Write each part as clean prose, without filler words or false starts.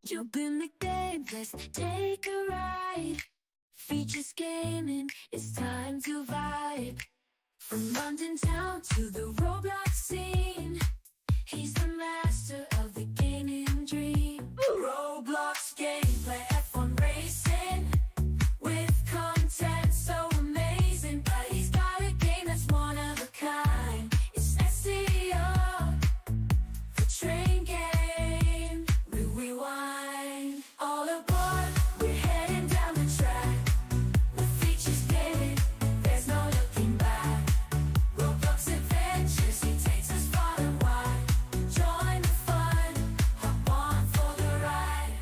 You've been the game, let's take a ride. Features gaming, it's time to vibe. From London town to the Roblox scene, he's the master of the gaming dream. Roblox gameplay, F1 racing, with content so amazing. But he's got a game that's one of a kind. It's SEO, the train game, rewind. All aboard, we're heading down the track. With features gaming, there's no looking back. Roblox adventures, he takes us far and wide. Join the fun, hop on for the ride.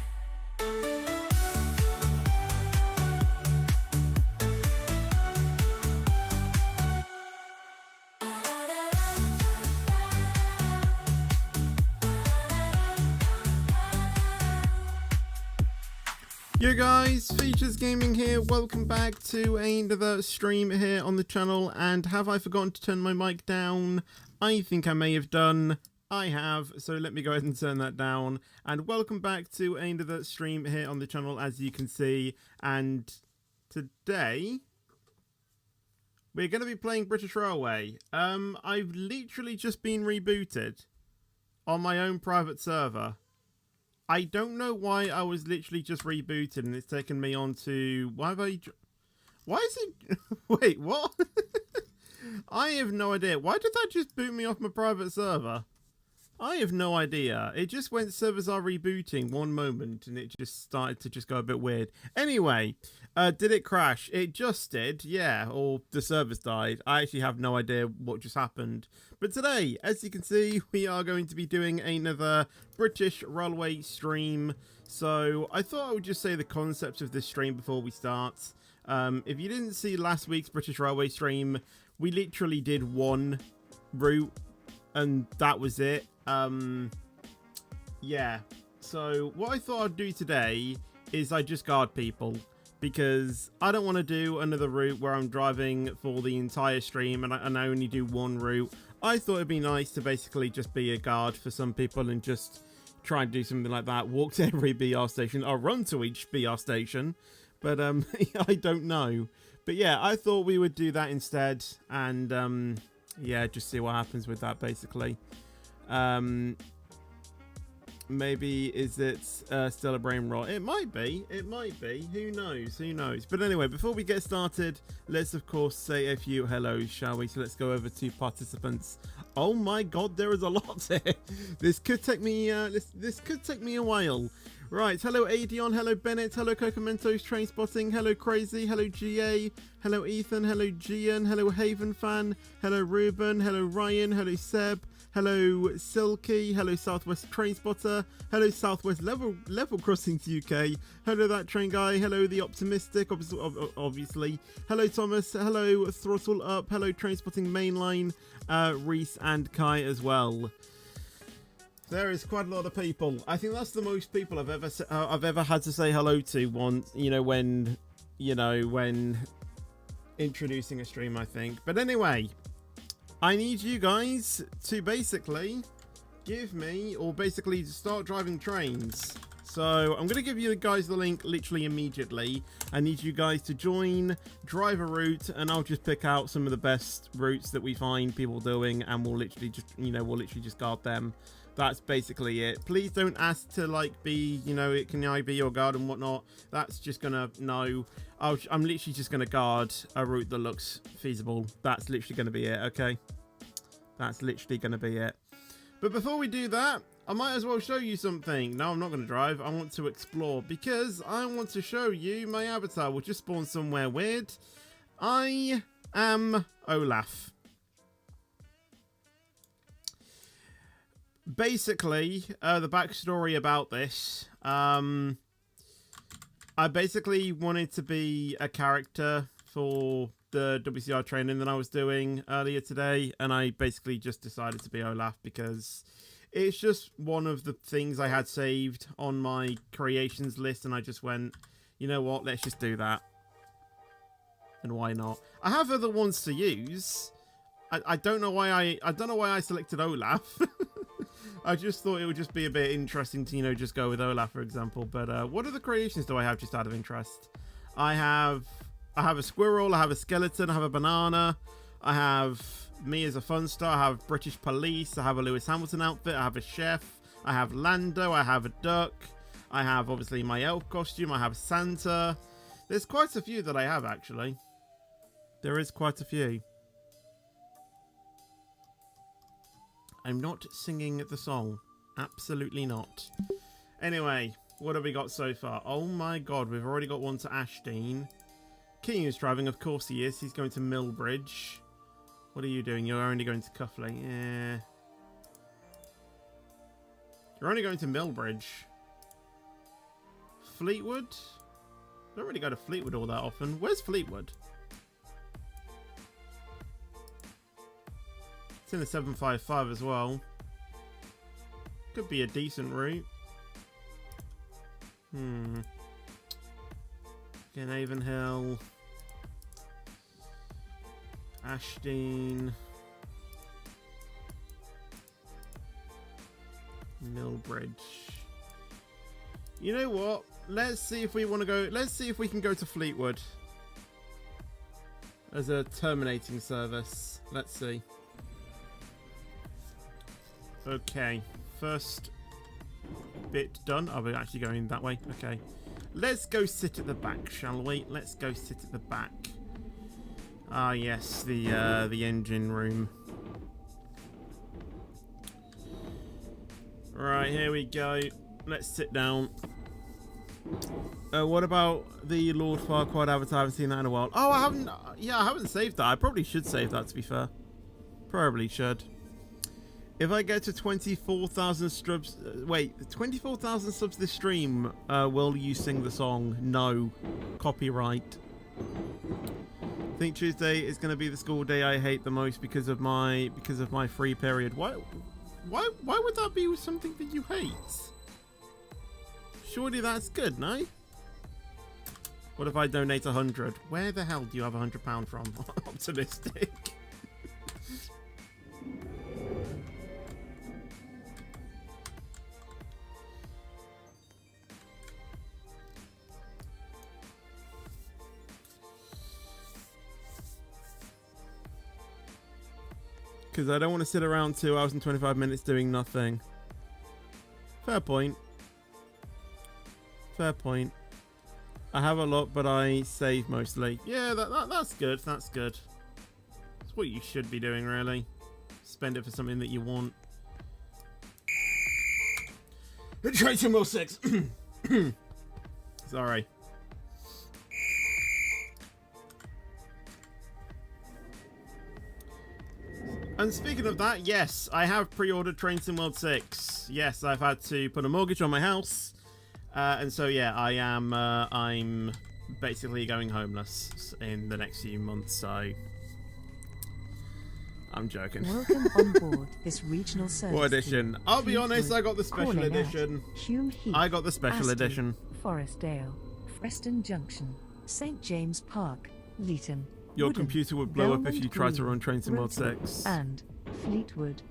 Yo guys, Features Gaming here, welcome back to another stream here on the channel. And have I forgotten to turn my mic down? I think I may have done. I have, so let me go ahead and turn that down. And welcome back to another stream here on the channel, as you can see. And today we're going to be playing British Railway. I've literally just been rebooted on my own private server. I don't know why I was literally just rebooted and it's taken me on to... Why is it... Wait, what? I have no idea. Why did that just boot me off my private server? I have no idea. It just went servers are rebooting one moment and it just started to just go a bit weird. Anyway, did it crash? It just did, yeah. Or the servers died. I actually have no idea what just happened. But today, as you can see, we are going to be doing another British Railway stream. So I thought I would just say the concept of this stream before we start. If you didn't see last week's British Railway stream, we literally did one route and that was it. Yeah, so what I thought I'd do today is I just guard people, because I don't want to do another route where I'm driving for the entire stream and I only do one route. I thought it'd be nice to basically just be a guard for some people and just try and do something like that. Walk to every BR station or run to each BR station, but I don't know. But yeah, I thought we would do that instead, and yeah, just see what happens with that basically. Maybe is it still a brain rot? It might be, who knows. But anyway, before we get started, let's of course say a few hellos, shall we? So let's go over to participants. Oh my god, there is a lot here. This could take me this could take me a while. Right, hello Adion, hello Bennett, hello Cocomentos, Train Spotting, hello Crazy, hello GA, hello Ethan, hello Gian, hello Haven Fan, hello Ruben, hello Ryan, hello Seb, hello Silky, hello Southwest Train Spotter, hello Southwest Level Crossings UK, hello That Train Guy, hello The Optimistic, obviously, hello Thomas, hello Throttle Up, hello Train Spotting Mainline, Reese and Kai as well. There is quite a lot of people. I think that's the most people I've ever had to say hello to once, when introducing a stream, I think. But anyway, I need you guys to basically give me, or basically start driving trains. So I'm going to give you guys the link literally immediately. I need you guys to join, drive a route, and I'll just pick out some of the best routes that we find people doing, and we'll literally just guard them. That's basically it. Please don't ask to be, can I be your guard and whatnot. That's just gonna, no. I'm literally just gonna guard a route that looks feasible. That's literally gonna be it, okay? That's literally gonna be it. But before we do that, I might as well show you something. No, I'm not gonna drive. I want to explore because I want to show you my avatar will just spawn somewhere weird. I am Olaf. Basically, the backstory about this, I basically wanted to be a character for the WCR training that I was doing earlier today, and I basically just decided to be Olaf because it's just one of the things I had saved on my creations list, and I just went, you know what, let's just do that. And why not? I have other ones to use. I don't know why I selected Olaf. I just thought it would just be a bit interesting to, you know, just go with Olaf, for example. But what other creations do I have just out of interest? I have a squirrel, I have a skeleton, I have a banana, I have me as a fun star, I have British police, I have a Lewis Hamilton outfit, I have a chef, I have Lando, I have a duck, I have obviously my elf costume, I have Santa. There's quite a few that I have, actually. There is quite a few. I'm not singing the song. Absolutely not. Anyway, what have we got so far? Oh my god, we've already got one to Ashdean. King is driving, of course he is. He's going to Millbridge. What are you doing? You're only going to Cuffley. Yeah. You're only going to Millbridge. Fleetwood? I don't really go to Fleetwood all that often. Where's Fleetwood? It's in the 755 as well. Could be a decent route. Again, Avonhill. Ashdean. Millbridge. You know what? Let's see if we want to go. Let's see if we can go to Fleetwood as a terminating service. Let's see. Okay, first bit done. Are we actually going that way? Okay. Let's go sit at the back, shall we? Let's go sit at the back. Ah, yes, the engine room. Right, here we go. Let's sit down. What about the Lord Farquaad avatar? I haven't seen that in a while. Oh, I haven't. Yeah, I haven't saved that. I probably should save that, to be fair. Probably should. If I get to 24,000 subs, wait, 24,000 subs this stream, will you sing the song? No, copyright. I think Tuesday is going to be the school day I hate the most because of my free period. Why would that be something that you hate? Surely that's good, no? What if I donate 100? Where the hell do you have £100 from? Optimistic. Because I don't want to sit around 2 hours and 25 minutes doing nothing. Fair point. Fair point. I have a lot, but I save mostly. Yeah, that's good. That's good. That's what you should be doing, really. Spend it for something that you want. Tracy Mill 6. Sorry. And speaking of that, yes, I have pre-ordered Train Sim World 6. Yes, I've had to put a mortgage on my house. And so, yeah, I'm basically going homeless in the next few months, so I'm joking. Welcome on board this regional service. What edition? I'll be honest, I got the special edition. Hume Heath, I got the special Aston, edition. Forestdale, Preston Junction, St James Park, Leeton. Your Woodham, computer would blow up if you Belmont tried to Green, run Train Sim World Roton, 6. And Fleetwood.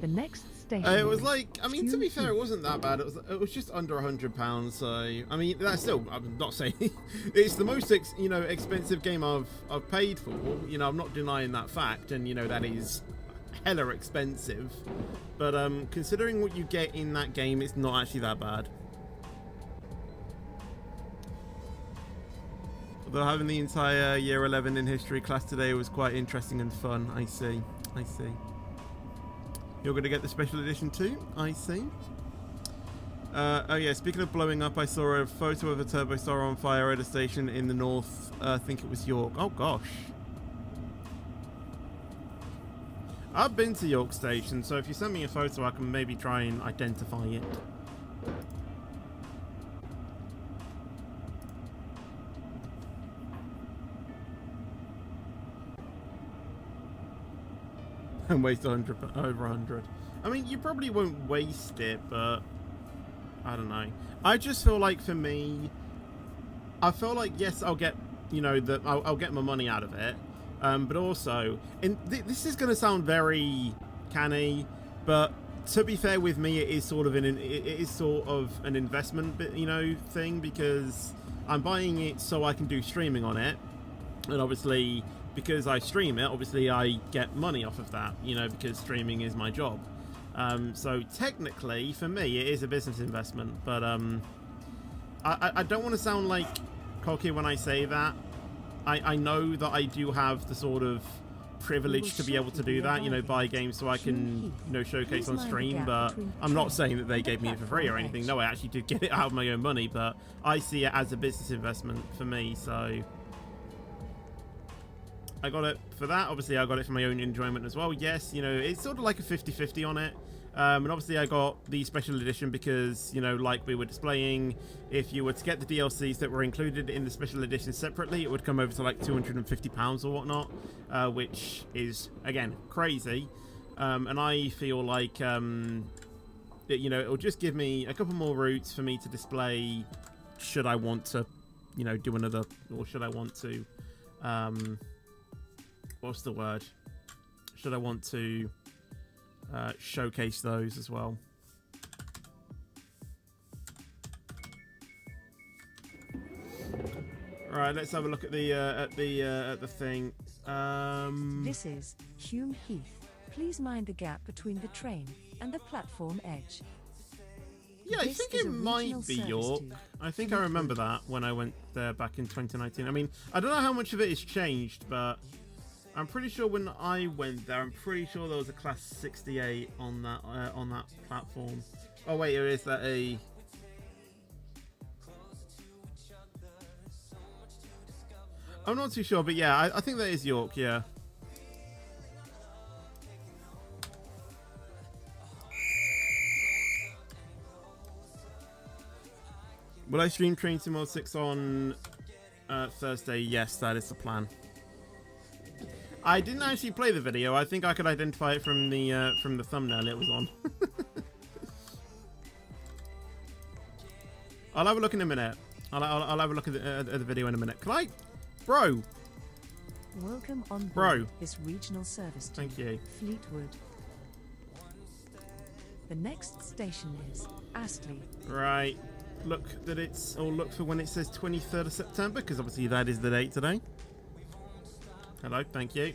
The next station. It was like, I mean, to be Hume fair, it Heath. wasn't that bad. It was just under £100. So, I mean, that's still, I'm not saying it's the most, expensive game I've paid for. You know, I'm not denying that fact, and that is hella expensive. But considering what you get in that game, it's not actually that bad. Although having the entire year 11 in history class today was quite interesting and fun. I see. You're going to get the special edition too? I see. Oh yeah, speaking of blowing up, I saw a photo of a turbo star on fire at a station in the north. I think it was York. Oh gosh. I've been to York Station, so if you send me a photo, I can maybe try and identify it. And waste 100, over 100. I mean, you probably won't waste it, but I don't know. I just feel like, for me, I feel like, yes, I'll get, I'll get my money out of it. But also, and this is going to sound very canny, But to be fair with me, it is sort of an investment, you know, thing, because I'm buying it so I can do streaming on it, and obviously because I stream it, obviously I get money off of that, you know, because streaming is my job. So technically, for me, it is a business investment, but I don't want to sound like cocky when I say that. I know that I do have the sort of privilege to be able to do that, you know, buy games so I can, you know, showcase on stream, but I'm not saying that they gave me it for free or anything. No, I actually did get it out of my own money, but I see it as a business investment for me, so I got it for that. Obviously, I got it for my own enjoyment as well. Yes, you know, it's sort of like a 50-50 on it. And obviously I got the special edition because, you know, like we were displaying, if you were to get the DLCs that were included in the special edition separately, it would come over to like £250 or whatnot, which is, again, crazy. And I feel like, you know, it'll just give me a couple more routes for me to display should I want to, you know, do another, or should I want to, what's the word? Should I want to showcase those as well. All right, let's have a look at the thing. This is Hume Heath. Please mind the gap between the train and the platform edge. Yeah, I think it might be York. I think I remember that when I went there back in 2019. I mean, I don't know how much of it has changed, but I'm pretty sure when I went there, I'm pretty sure there was a class 68 on that platform. Oh wait, or is that a? I'm not too sure, but yeah, I think that is York. Yeah. Will I stream Train Sim World 6 on Thursday? Yes, that is the plan. I didn't actually play the video. I think I could identify it from the thumbnail it was on. I'll have a look in a minute. I'll have a look at the video in a minute. Can I, bro? Welcome on board Bro. This regional service to Thank you. Fleetwood. The next station is Astley. Right. Look that it's, or look for when it says 23rd of September, because obviously that is the date today. Hello, thank you.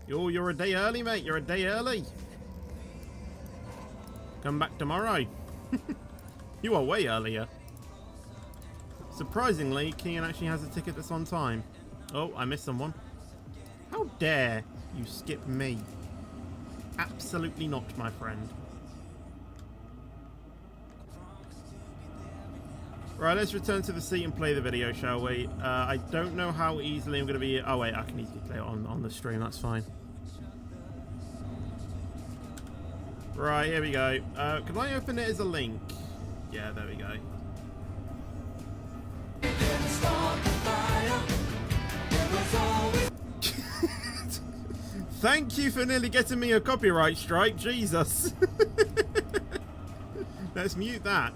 You're a day early, mate. You're a day early. Come back tomorrow. You are way earlier. Surprisingly, Kian actually has a ticket that's on time. Oh, I missed someone. How dare you skip me? Absolutely not, my friend. Right, let's return to the seat and play the video, shall we? I don't know how easily I'm going to be... Oh, wait, I can easily play it on the stream. That's fine. Right, here we go. Can I open it as a link? Yeah, there we go. Thank you for nearly getting me a copyright strike. Jesus. Let's mute that.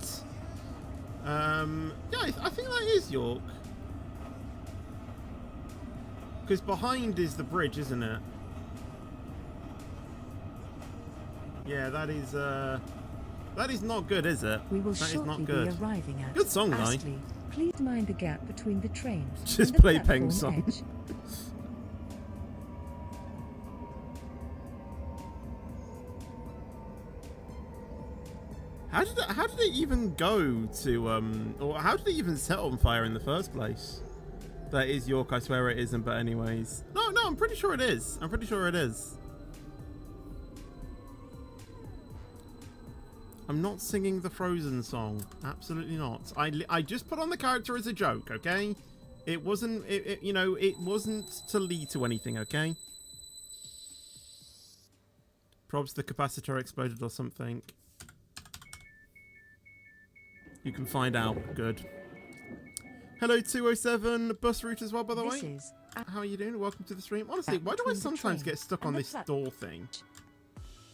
Yeah, I think that is York. Because behind is the bridge, isn't it? Yeah, that is not good, is it? We will that is shortly not good. be arriving at Good song, though. Astley. Please mind the gap between the trains. Just and the play platform Peng's song. edge. How did it even go to or how did it even set on fire in the first place? That is York. I swear it isn't, but anyways. No, I'm pretty sure it is. I'm pretty sure it is. I'm not singing the Frozen song. Absolutely not. I just put on the character as a joke, okay? It wasn't you know, it wasn't to lead to anything, okay? Probs the capacitor exploded or something. You can find out. Good. Hello, 207 bus route as well, by the way. How are you doing? Welcome to the stream. Honestly, why do I sometimes get stuck on this door thing?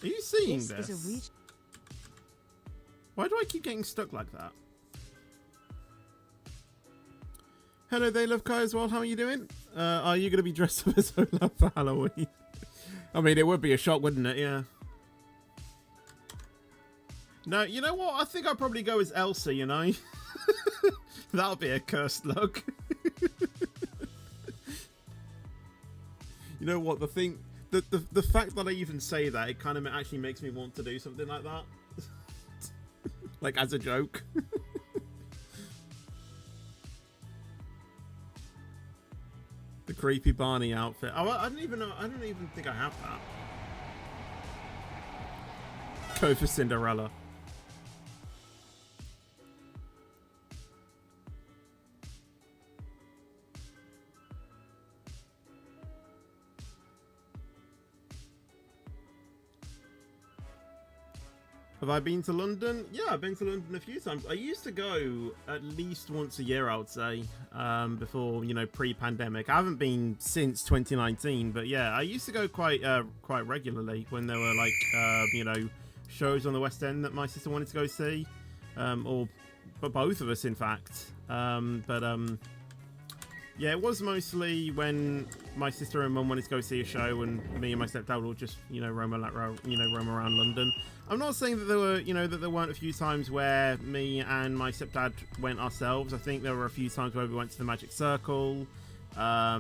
Are you seeing this? Why do I keep getting stuck like that? Hello, they love Kai as well. How are you doing? Are you going to be dressed up as Olaf for Halloween? I mean, it would be a shock, wouldn't it? Yeah. No, you know what? I think I'll probably go as Elsa, you know? That'll be a cursed look. You know what? The fact that I even say that, it kind of actually makes me want to do something like that. Like, as a joke. The creepy Barney outfit. Oh, I don't even know. I don't even think I have that. Go for Cinderella. Have I been to London? Yeah, I've been to London a few times. I used to go at least once a year, I would say, before, you know, pre-pandemic. I haven't been since 2019, but yeah, I used to go quite regularly when there were like, you know, shows on the West End that my sister wanted to go see, but both of us, in fact. Yeah, it was mostly when my sister and mum wanted to go see a show, and me and my stepdad would just, you know, roam around London. I'm not saying that there were, you know, that there weren't a few times where me and my stepdad went ourselves. I think there were a few times where we went to the Magic Circle. I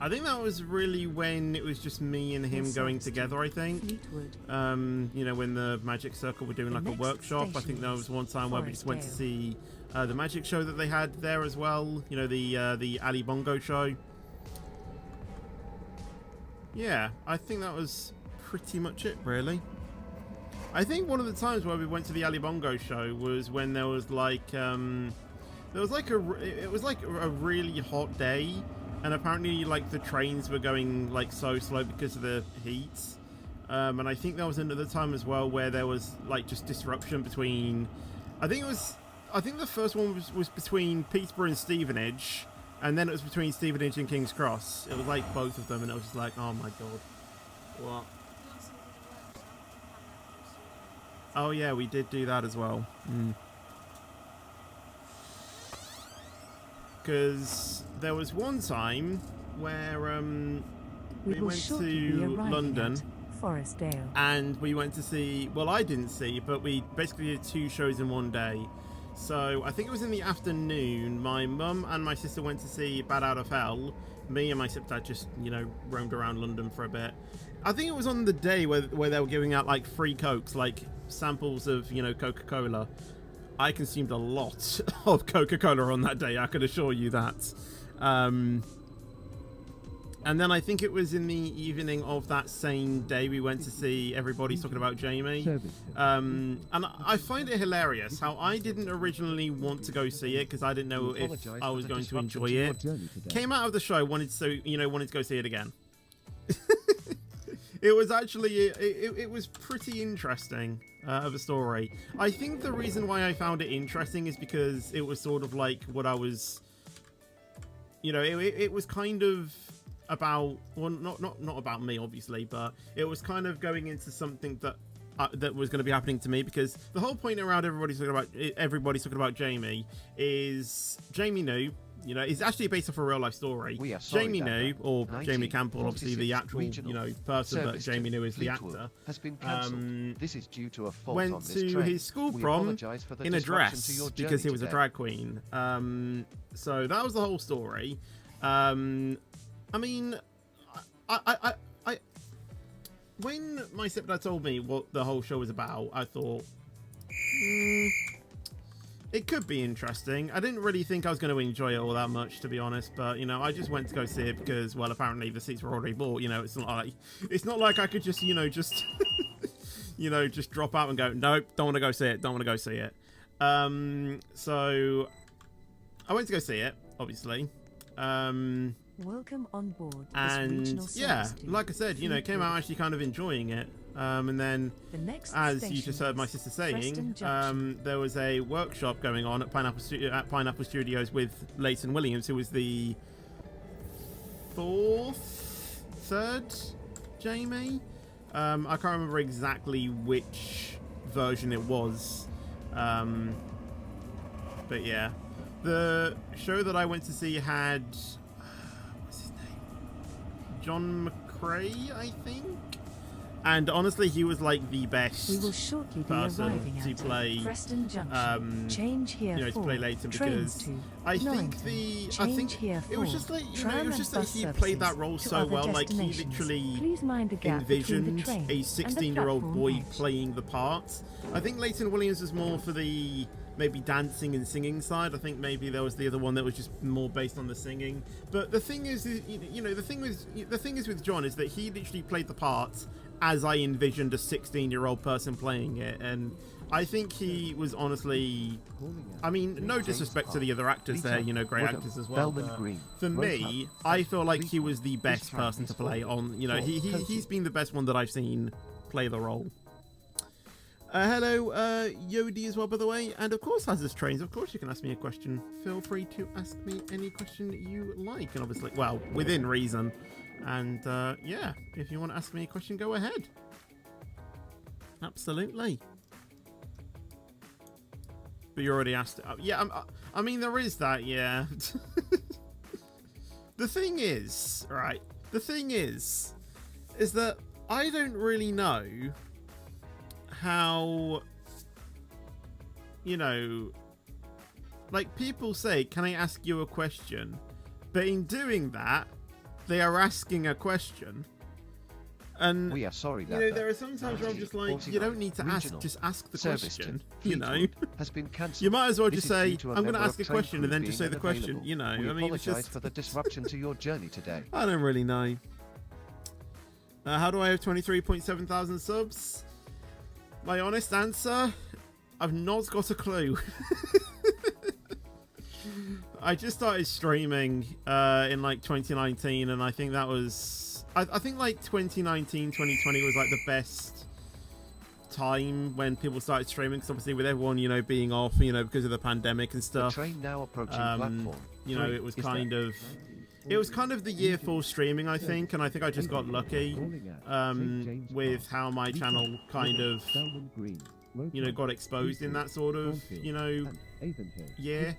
think that was really when it was just me and him going together, I think. You know, when the Magic Circle were doing like a workshop. I think there was one time where we just went to see the magic show that they had there as well. You know, the Ali Bongo show. Yeah, I think that was pretty much it, really. I think one of the times where we went to the Ali Bongo show was when there was like it was like a really hot day, and apparently like the trains were going like so slow because of the heat. And I think there was another time as well where there was like just disruption between, I think the first one was between Peterborough and Stevenage, and then it was between Stevenage and King's Cross. It was like both of them, and it was just like, oh my god. What? Oh yeah, we did do that as well. Because there was one time where we went to London, Forestdale, and we went to see, well, I didn't see, but we basically did 2 shows in one day. So I think it was in the afternoon. My mum and my sister went to see Bad Out of Hell. Me and my stepdad just, you know, roamed around London for a bit. I think it was on the day where they were giving out like free Cokes, like samples of, you know, Coca-Cola. I consumed a lot of Coca-Cola on that day, I can assure you that. And then I think it was in the evening of that same day we went to see Everybody's Talking About Jamie. And I find it hilarious how I didn't originally want to go see it because I didn't know if I was going to enjoy it. Came out of the show, wanted to go see it again. It was actually, it was pretty interesting of a story. I think the reason why I found it interesting is because it was sort of like what I was, you know, it was kind of about, well, not about me obviously, but it was kind of going into something that that was going to be happening to me, because the whole point around everybody's talking about Jamie is Jamie knew, you know, it's actually based off a real life story. Jamie knew, or Jamie Campbell, obviously the actual, you know, person that Jamie knew is the actor, has been cancelled. This is due to a fault went on this to train. his school prom in a dress because he was a drag queen. So that was the whole story. I mean, I when my stepdad told me what the whole show was about, I thought, it could be interesting. I didn't really think I was going to enjoy it all that much, to be honest, but, you know, I just went to go see it because, well, apparently the seats were already bought. You know, it's not like I could just, you know, just drop out and go, nope, don't want to go see it. So I went to go see it, obviously. Welcome on board. And yeah, like I said, you know, came out actually kind of enjoying it. And then, as you just heard my sister saying, there was a workshop going on at Pineapple Studios with Leighton Williams, who was the third Jamie. I can't remember exactly which version it was, but yeah, the show that I went to see had what's his name? John McCrae, I think. And honestly, he was like the best We will shortly be person arriving to at play. Preston Junction. Change here To play later, trains because to I think Change here it was for just like tram it was and just that bus he played that services role to so other well. Like he destinations. literally Please mind the gap between the envisioned train a and the 16-year-old platform boy edge. playing the part. I think Leighton Williams was more for the maybe dancing and singing side. I think maybe there was the other one that was just more based on the singing. But the thing is, the thing is with John is that he literally played the part as I envisioned a 16-year-old person playing it, and I think he was honestly, I mean, no disrespect to the other actors there, great actors as well. But for me, I feel like he was the best person to play on, he's been the best one that I've seen play the role. Hello, Yodi as well, by the way, and of course, Hazardous Trains, of course you can ask me a question. Feel free to ask me any question you like, and obviously, well, within reason. And, yeah, if you want to ask me a question, go ahead. Absolutely. But you already asked it. Yeah, I mean, there is that, yeah. The thing is, right, is that I don't really know how, like people say, can I ask you a question? But in doing that, they are asking a question. And we are sorry that there are some times where I'm just like, you don't need to ask, just ask the question. Has been cancelled. You might as well just say, I'm going to ask a question, and then just say the question. We apologise for the disruption to your journey today. I don't really know. How do I have 23.7 thousand subs? My honest answer, I've not got a clue. I just started streaming in like 2019, and I think that was, I think like 2019, 2020 was like the best time when people started streaming, because obviously with everyone, being off, because of the pandemic and stuff. The train now approaching platform. It was kind of the year for streaming, I think, and I think I just got lucky with how my channel kind of, got exposed in that sort of, year.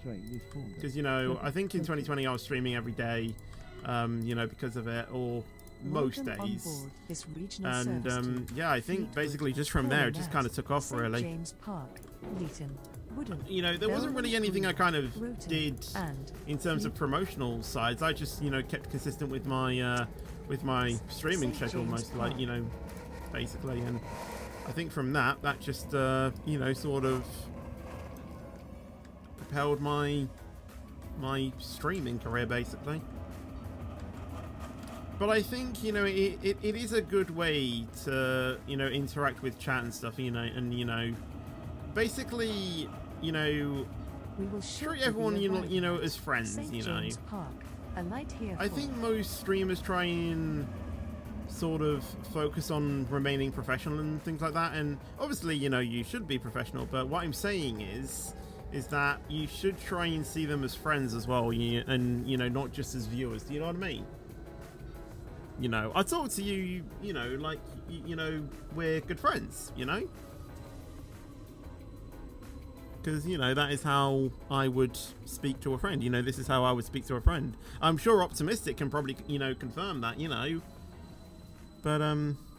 Because, I think in 2020 I was streaming every day, because of it, or most days. And, yeah, I think basically just from there, it just kind of took off, really. James Park, Leeton. There wasn't really anything I kind of did in terms of promotional sides. I just, kept consistent with my streaming schedule, most like, basically. And I think from that just, sort of propelled my streaming career, basically. But I think, it is a good way to, interact with chat and stuff, and, basically, treat everyone, as friends, I think most streamers try and sort of focus on remaining professional and things like that, and obviously, you should be professional, but what I'm saying is that you should try and see them as friends as well, and, not just as viewers. Do you know what I mean? I talk to you, like, we're good friends, because, that is how I would speak to a friend. This is how I would speak to a friend. I'm sure Optimistic can probably, confirm that, But,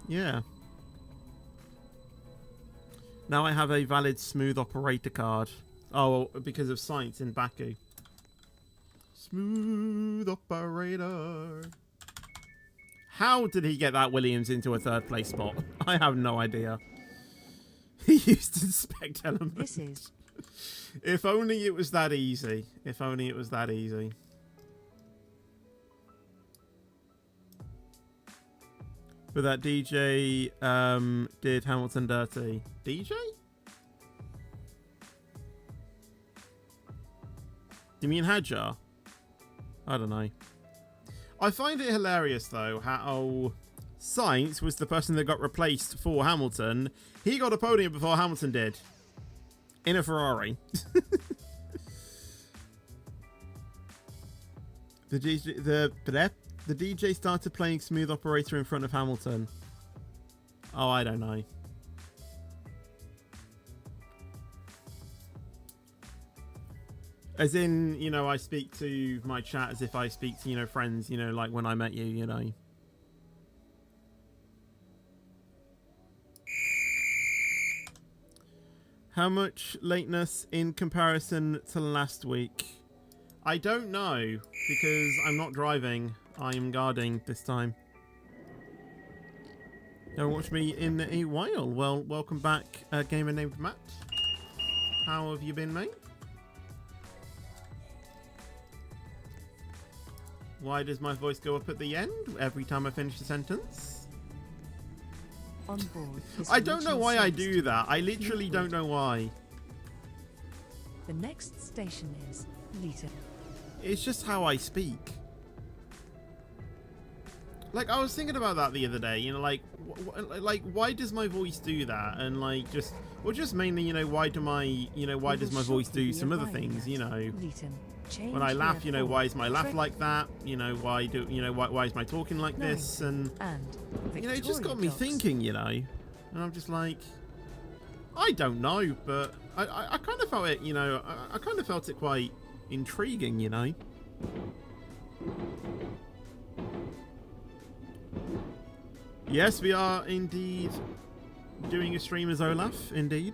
yeah. Now I have a valid smooth operator card. Oh, because of science in Baku. Smooth operator. How did he get that Williams into a third place spot? I have no idea. He used inspect elements. This is... If only it was that easy. If only it was that easy. But that DJ did Hamilton dirty. DJ? Do you mean Hadjar? I don't know. I find it hilarious, though, how Sainz was the person that got replaced for Hamilton. He got a podium before Hamilton did. In a Ferrari. The DJ started playing Smooth Operator in front of Hamilton. Oh, I don't know. As in, I speak to my chat as if I speak to, friends, like when I met you, How much lateness in comparison to last week? I don't know, because I'm not driving. I'm guarding this time. Don't watch me in a while. Well, welcome back, gamer named Matt. How have you been, mate? Why does my voice go up at the end every time I finish a sentence? On board. I don't know why I do that. I literally don't know why. The next station is Lita. It's just how I speak. Like, I was thinking about that the other day, you know, like why does my voice do that? And like, just mainly, you know, why does my voice do some other things, you know? When I laugh, you know, why is my laugh like that? You know, why is my talking like this? And you know, it just got me thinking, you know, and I'm just like, I don't know, but I kind of felt it, you know, I kind of felt it quite intriguing, you know. Yes, we are indeed doing a stream as Olaf, indeed.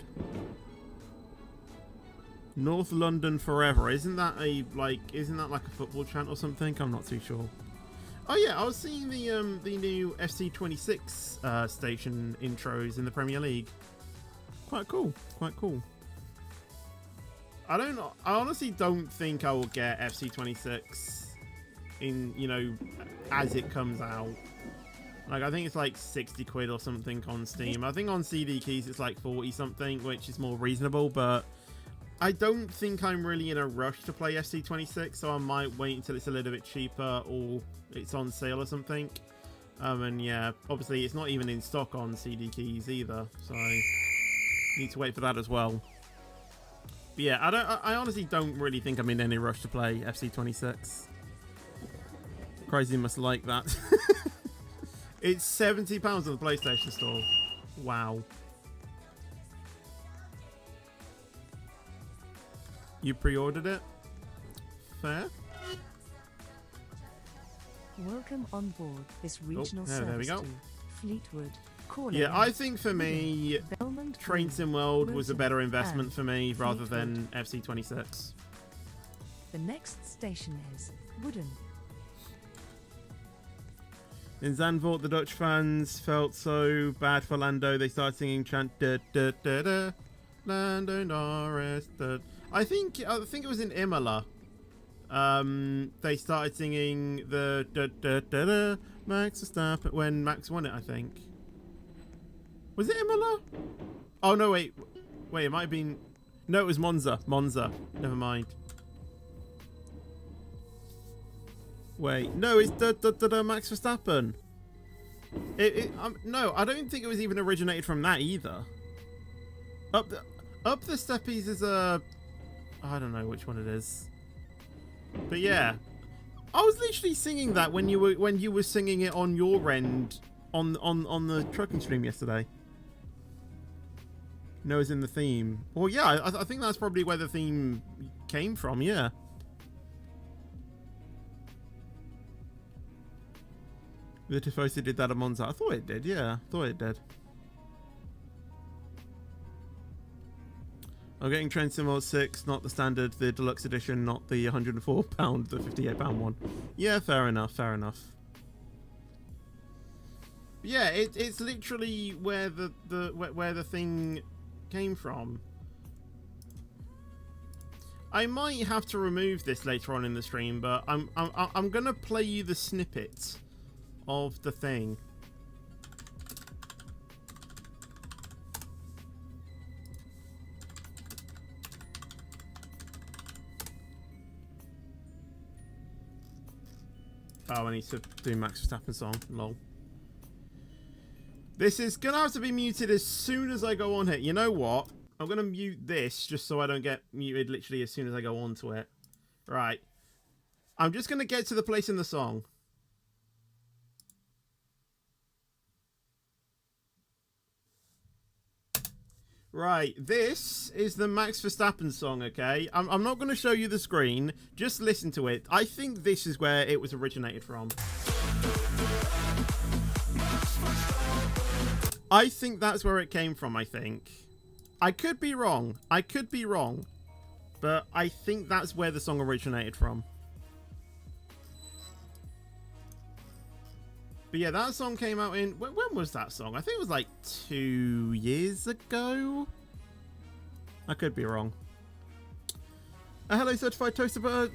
North London forever. Isn't that like a football chant or something? I'm not too sure. Oh yeah, I was seeing the new FC26 station intros in the Premier League. Quite cool. Quite cool. I honestly don't think I will get FC26 in, you know, as it comes out. Like, I think it's like 60 quid or something on Steam. I think on CD Keys it's like 40 something, which is more reasonable, but I don't think I'm really in a rush to play FC26, so I might wait until it's a little bit cheaper or it's on sale or something. And yeah, obviously it's not even in stock on CD Keys either, so I need to wait for that as well. But yeah, I honestly don't really think I'm in any rush to play FC26. Crazy must like that. It's £70 on the PlayStation Store. Wow. You pre-ordered it? Fair. Welcome on board this regional service there we go. to Fleetwood. Yeah, I think for me, Belmont Train Sim World was a better investment for me rather Fleetwood. than FC26. The next station is Wooden. In Zandvoort, the Dutch fans felt so bad for Lando, they started singing chant da da da da, Lando Norris. Da. I think it was in Imola. They started singing the da da da da, Max Verstappen when Max won it. I think. Was it Imola? Oh no, wait, it might have been. No, it was Monza. Never mind. Wait, no, it's the Max Verstappen. No, I don't think it was even originated from that either. Up the steppies is a, I don't know which one it is, but yeah, I was literally singing that when you were singing it on your end on the trucking stream yesterday. No, it's in the theme. Well, yeah, I think that's probably where the theme came from. Yeah. The Tifosi did that at Monza. I thought it did, yeah. I thought it did. I'm getting Train Sim World 6, not the standard, the deluxe edition, not the £104, the £58 one. Yeah, fair enough, fair enough. Yeah, it's literally where the thing came from. I might have to remove this later on in the stream, but I'm gonna play you the snippet of the thing. Oh, I need to do Max Verstappen song. Lol. This is gonna have to be muted as soon as I go on here. You know what? I'm gonna mute this just so I don't get muted literally as soon as I go on to it. Right. I'm just gonna get to the place in the song. Right, this is the Max Verstappen song, okay? I'm not going to show you the screen. Just listen to it. I think this is where it was originated from. I think that's where it came from, I think. I could be wrong. I could be wrong. But I think that's where the song originated from. But yeah, that song came out in... When was that song? I think it was like 2 years ago. I could be wrong. Hello, Certified Toaster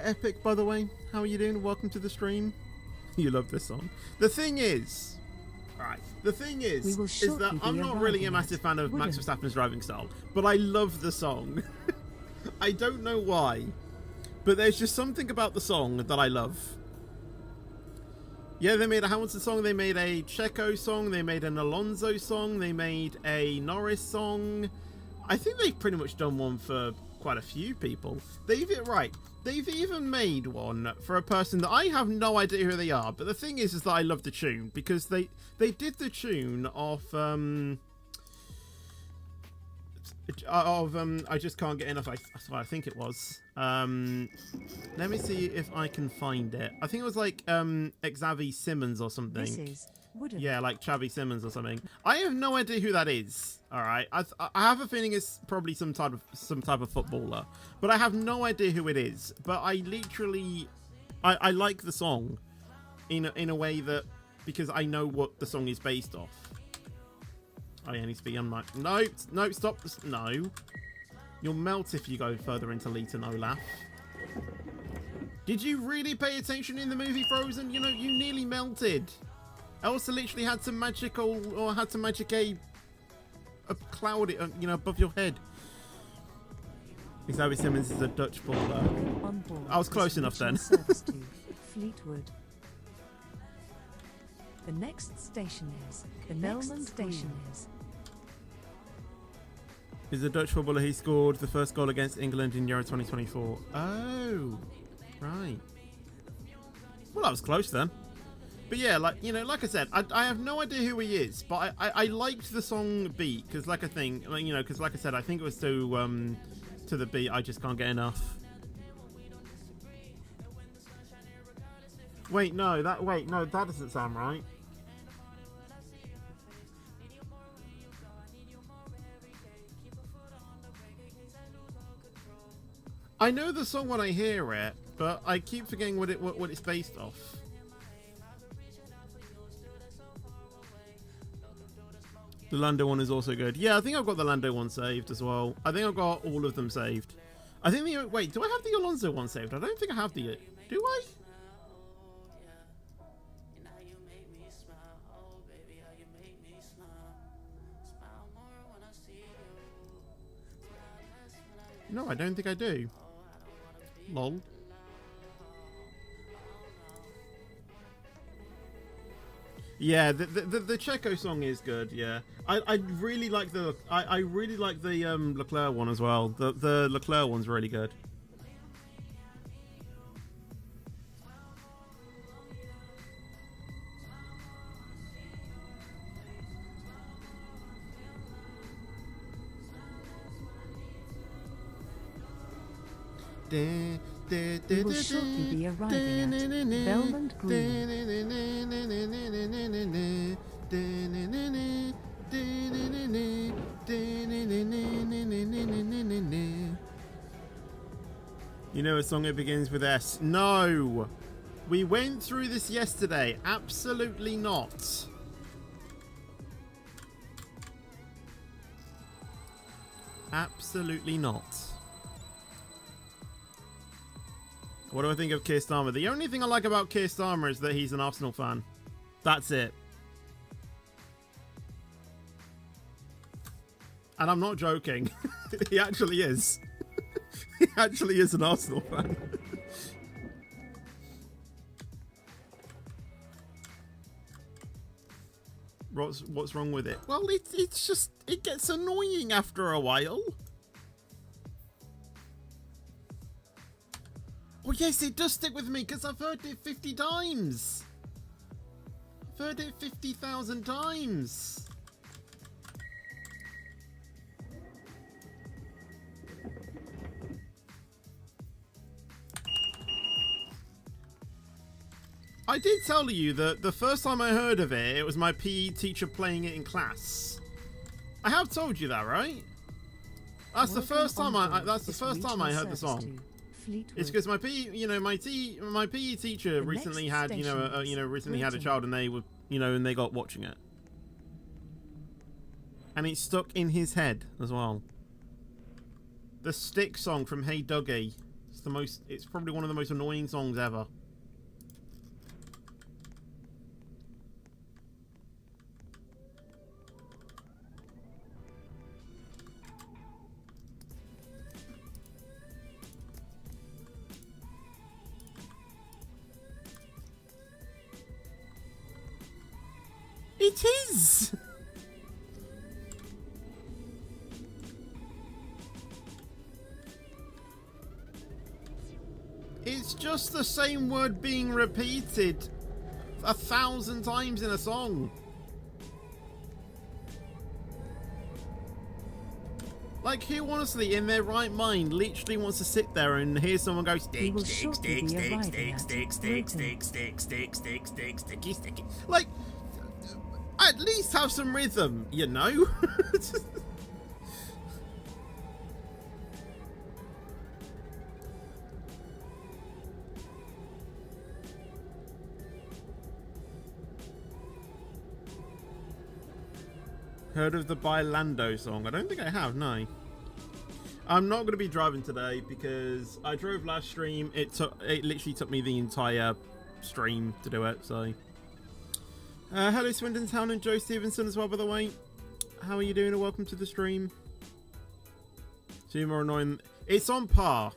Epic, by the way. How are you doing? Welcome to the stream. You love this song. The thing is... Alright, the thing is that I'm not really a massive fan of Max Verstappen's driving style, but I love the song. I don't know why, but there's just something about the song that I love. Yeah, they made a Hamilton song, they made a Checo song, they made an Alonso song, they made a Norris song. I think they've pretty much done one for quite a few people. They've even made one for a person that I have no idea who they are, but the thing is that I love the tune because they did the tune of I Just Can't Get Enough. I think it was. Let me see if I can find it. I think it was like Xavi Simmons or something. This is Wooden. Yeah, like Xavi Simmons or something. I have no idea who that is. All right, I have a feeling it's probably some type of footballer, but I have no idea who it is. But I literally, I like the song, in a way that because I know what the song is based off. Oh yeah, needs to be unmiked. No, stop this. No, you'll melt if you go further into Lita Olaf. Did you really pay attention in the movie Frozen? You know, you nearly melted. Elsa literally had some magical, or had some magic a cloud, you know, above your head. Xavi Simmons is a Dutch baller. On board I was close enough then. service to Fleetwood. The next station is the Melbourne station is. He's a Dutch footballer. He scored the first goal against England in Euro 2024. Oh, right. Well, I was close then. But yeah, like, you know, like I said, I have no idea who he is, but I liked the song beat because, like, you know, because like I said, I think it was to the beat. I Just Can't Get Enough. Wait, no, that doesn't sound right. I know the song when I hear it, but I keep forgetting what it's based off. The Lando one is also good. Yeah, I think I've got the Lando one saved as well. I think I've got all of them saved. I think wait, do I have the Alonso one saved? I don't think I have the... Do I? No, I don't think I do. Lol. Yeah, the Checo song is good. Yeah, I really like the I really like the Leclerc one as well. The Leclerc one's really good. We will shortly be arriving at Belmont Green. You know a song that begins with S? No! We went through this yesterday. Absolutely not. Absolutely not. What do I think of Keir Starmer? The only thing I like about Keir Starmer is that he's an Arsenal fan. That's it. And I'm not joking. He actually is. He actually is an Arsenal fan. What's wrong with it? Well, it's just, it gets annoying after a while. Oh yes, it does stick with me because I've heard it 50 times. I've heard it 50,000 times. I did tell you that the first time I heard of it, it was my PE teacher playing it in class. I have told you that, right? That's the Welcome first time on I board that's the this first time I regional heard the service song. to Fleetwood. It's because my PE teacher The recently next had station is recently had a Wilton. child, and they were and they got watching it, and it stuck in his head as well. The Stick song from Hey Dougie. It's probably one of the most annoying songs ever. It is! It's just the same word being repeated 1,000 times in a song. Like, who honestly, in their right mind, literally wants to sit there and hear someone go stick, will stick, shortly stick, be stick, arriving stick, at stick, stick, Wilton. stick, stick, stick, stick, sticky, sticky. Like, at least have some rhythm, you know? Heard of the Bailando song? I don't think I have, no. I'm not going to be driving today because I drove last stream. It literally took me the entire stream to do it, so. Hello Swindon Town and Joe Stevenson as well, by the way. How are you doing and welcome to the stream. Two more annoying. It's on par.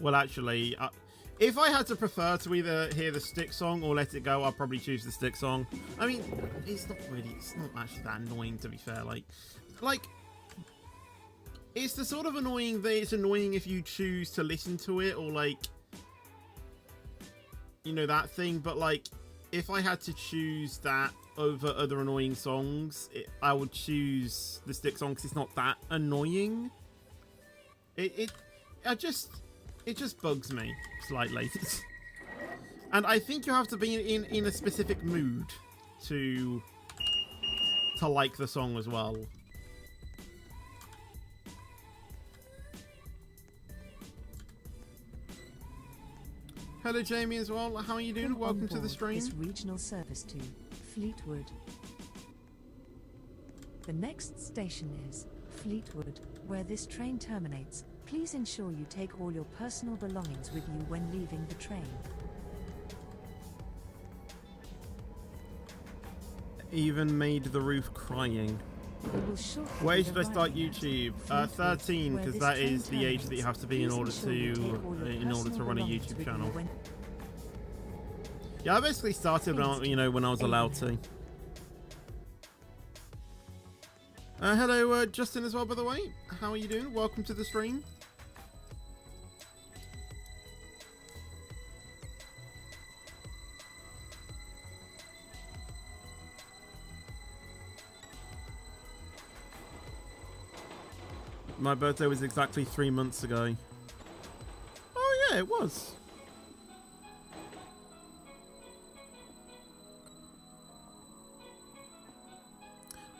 Well, actually, if I had to prefer to either hear the Stick song or Let It Go, I'll probably choose the Stick song. I mean, it's not actually that annoying, to be fair. Like, it's the sort of annoying that it's annoying if you choose to listen to it or like, that thing. But like, if I had to choose that over other annoying songs, I would choose the Stick song because it's not that annoying. It just bugs me slightly. And I think you have to be in a specific mood to like the song as well. Hello Jamie as well. How are you doing? Welcome Welcome on to the board stream. this regional service to Fleetwood. The next station is Fleetwood, where this train terminates. Please ensure you take all your personal belongings with you when leaving the train. Even made the roof crying. We will shortly Where be should I start arriving at YouTube? Fleetwood, 13, where because this that train is the age that you terminates. have to be in Please order ensure you take all your to personal run a belongings YouTube with you channel. when- Yeah, I basically started when I was allowed to. Hello, Justin as well, by the way. How are you doing? Welcome to the stream. My birthday was exactly 3 months ago. Oh yeah, it was.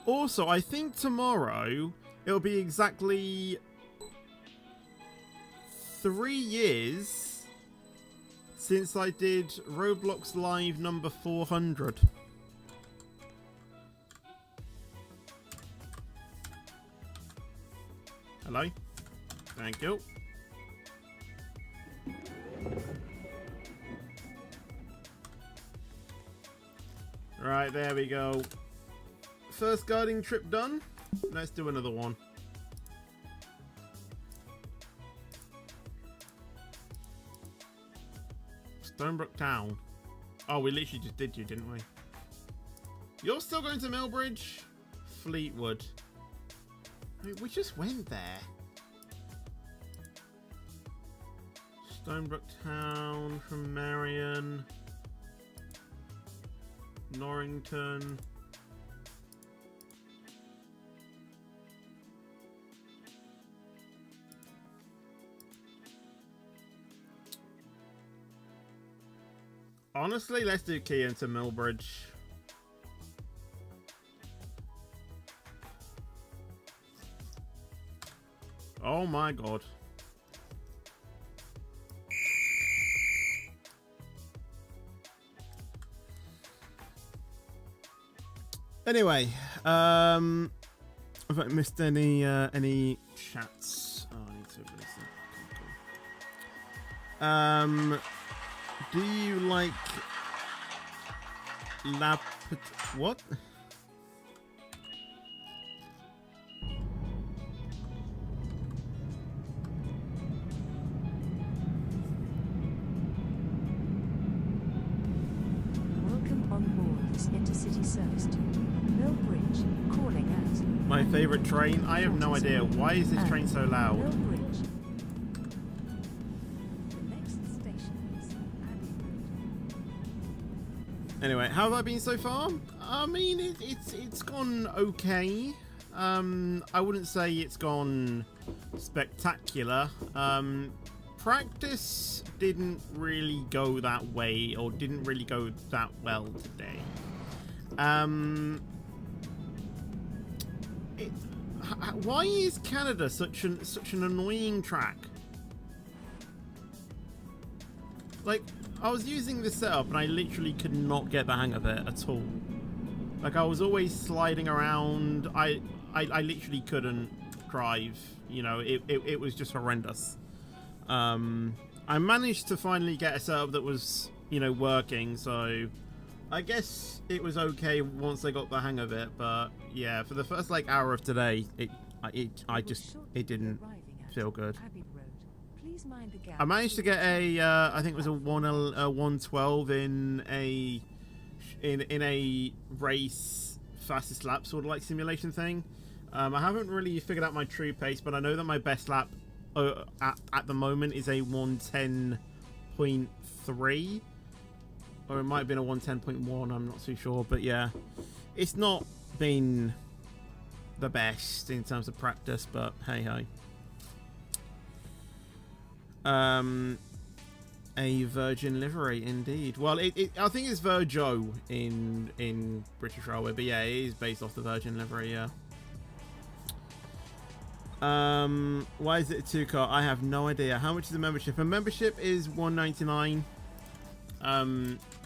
Also, I think tomorrow it'll be exactly 3 years since I did Roblox Live number 400. Hello. Thank you. Right, there we go. First guiding trip done. Let's do another one. Stonebrook Town. Oh, we literally just did you, didn't we? You're still going to Millbridge? Fleetwood. I mean, we just went there. Stonebrook Town from Marion. Norrington. Honestly, let's do Key into Millbridge. Oh my god. Anyway, have I missed any chats? Oh, I need to release that. Okay, cool. Do you like what? Welcome on board this intercity service to Mill Bridge, calling at My favorite train? I have no idea. Why is this train so loud? Mill Bridge. The next station is Abbey Road. Anyway, how have I been so far? I mean, it's gone okay. I wouldn't say it's gone spectacular. Practice didn't really go that way, or didn't really go that well today. Why is Canada such an annoying track? Like, I was using this setup and I literally could not get the hang of it at all. Like, I was always sliding around. I literally couldn't drive. You know, it was just horrendous. I managed to finally get a setup that was, you know, working, so I guess it was okay once I got the hang of it. But yeah, for the first like hour of today, it didn't feel good. I managed to get a I think it was a 112 in a race fastest lap sort of like simulation thing. I haven't really figured out my true pace, but I know that my best lap at the moment is a 110.3, or it might have been a 110.1. I'm not too sure, but yeah, it's not been the best in terms of practice, but hey ho. A Virgin livery indeed. Well, I think it's Virgo in British Railway, but yeah, it is based off the Virgin livery. Yeah. Why is it a 2-car? I have no idea. How much is the membership? A membership is $1.99.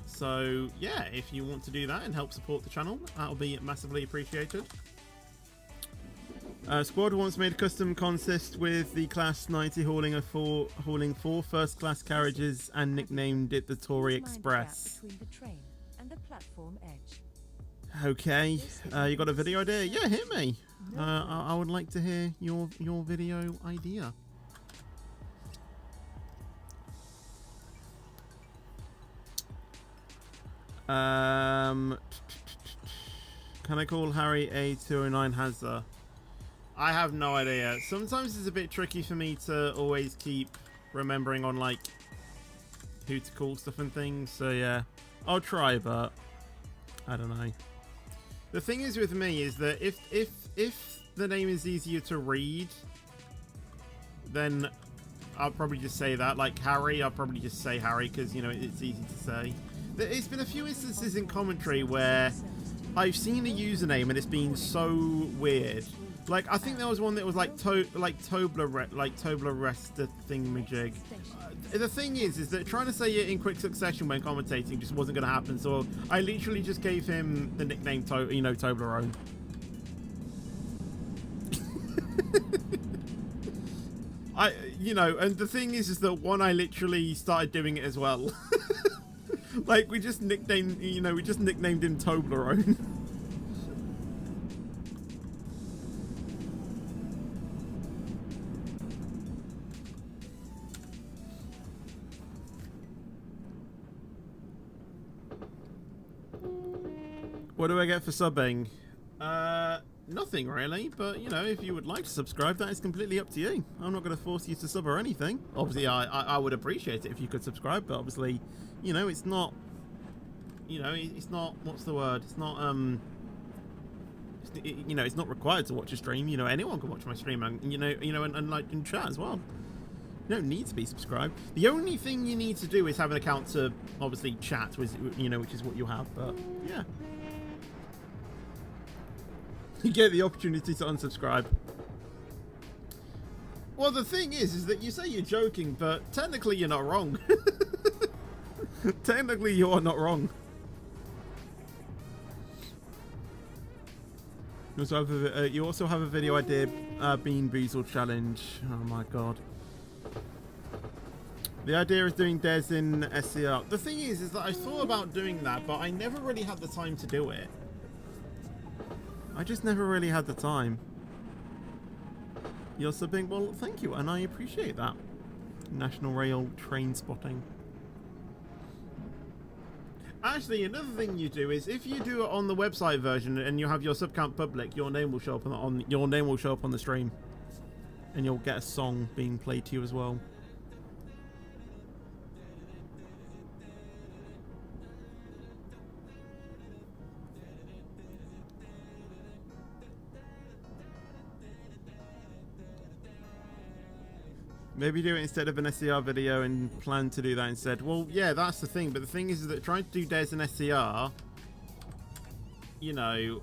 So yeah, if you want to do that and help support the channel, that'll be massively appreciated. Squad once made a custom consist with the Class 90 hauling 4 first-class carriages and nicknamed it the Tory Express. Between the train and the platform edge. Okay, you got a video idea? Yeah, hit me. I would like to hear your video idea. Can I call Harry a 209 Hazza? I have no idea. Sometimes it's a bit tricky for me to always keep remembering on like who to call stuff and things. So yeah, I'll try, but I don't know. The thing is with me is that if the name is easier to read, then I'll probably just say that. Like Harry, I'll probably just say Harry because, you know, it's easy to say. It's been a few instances in commentary where I've seen a username and it's been so weird. Like, I think there was one that was like Tobler Rest thingamajig. The thing is that trying to say it in quick succession when commentating just wasn't going to happen. So I literally just gave him the nickname, Toblerone. And the thing is that I literally started doing it as well. Like, we just nicknamed him Toblerone. What do I get for subbing? Nothing really, but you know, if you would like to subscribe, that is completely up to you. I'm not going to force you to sub or anything. Obviously, I would appreciate it if you could subscribe, but obviously, you know, it's not, what's the word? It's not, it's not required to watch a stream. You know, anyone can watch my stream, and and like in chat as well. You don't need to be subscribed. The only thing you need to do is have an account to obviously chat, which is what you have. But yeah. You get the opportunity to unsubscribe. Well, the thing is that you say you're joking, but technically you're not wrong. Technically you are not wrong. You also have a video I did, Bean Boozled Challenge. Oh my god. The idea is doing Des in SCR. The thing is that I thought about doing that, but I never really had the time to do it. I just never really had the time. You're subbing? Well, thank you, and I appreciate that. National Rail train spotting. Actually, another thing you do is if you do it on the website version and you have your sub count public, your name will show up on your name will show up on the stream, and you'll get a song being played to you as well. Maybe do it instead of an SCR video and plan to do that instead. Well, yeah, that's the thing. But the thing is that trying to do Des and SCR, you know,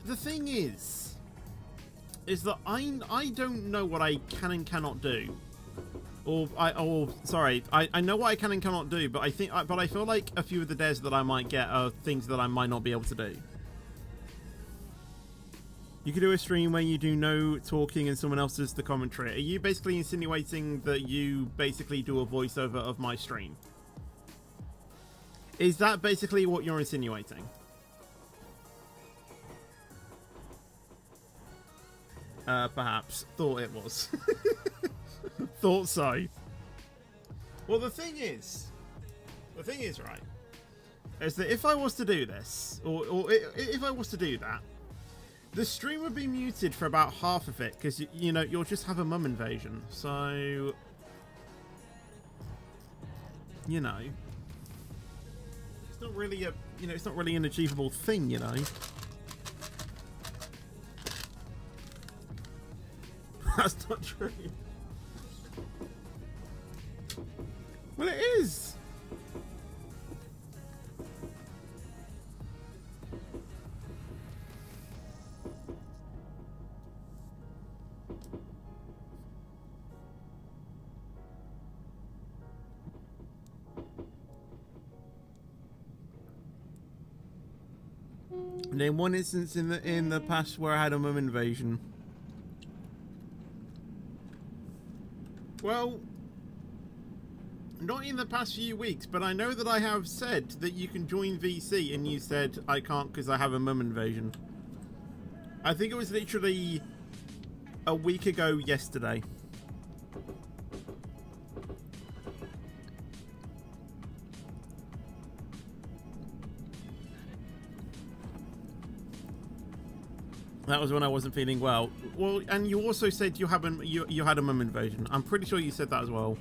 the thing is that I don't know what I can and cannot do. Sorry, I know what I can and cannot do, but I feel like a few of the Des that I might get are things that I might not be able to do. You could do a stream where you do no talking and someone else does the commentary. Are you basically insinuating that you basically do a voiceover of my stream? Is that basically what you're insinuating? Perhaps. Thought it was. Thought so. Well, the thing is, right, is that if I was to do this, or if I was to do that, the stream would be muted for about half of it, because, you know, you'll just have a mum invasion. So, you know, it's not really it's not really an achievable thing, you know. That's not true. Well, it is. Name one instance in the past where I had a mum invasion. Well, not in the past few weeks, but I know that I have said that you can join VC, and you said I can't because I have a mum invasion. I think it was literally a week ago yesterday. That was when I wasn't feeling well. Well, and you also said you had a mum invasion. I'm pretty sure you said that as well.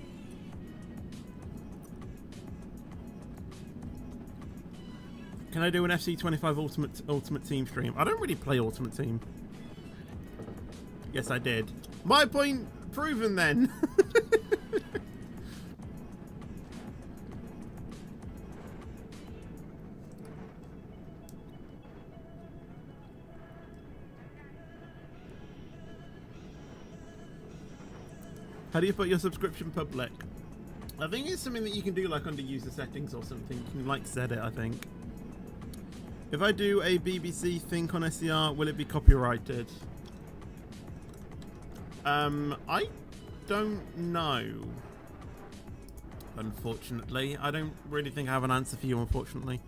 Can I do an FC25 Ultimate Team stream? I don't really play Ultimate Team. Yes, I did. My point proven then. How do you put your subscription public? I think it's something that you can do like under user settings or something. You can like set it, I think. If I do a BBC think on SCR, will it be copyrighted? I don't know. Unfortunately. I don't really think I have an answer for you, unfortunately.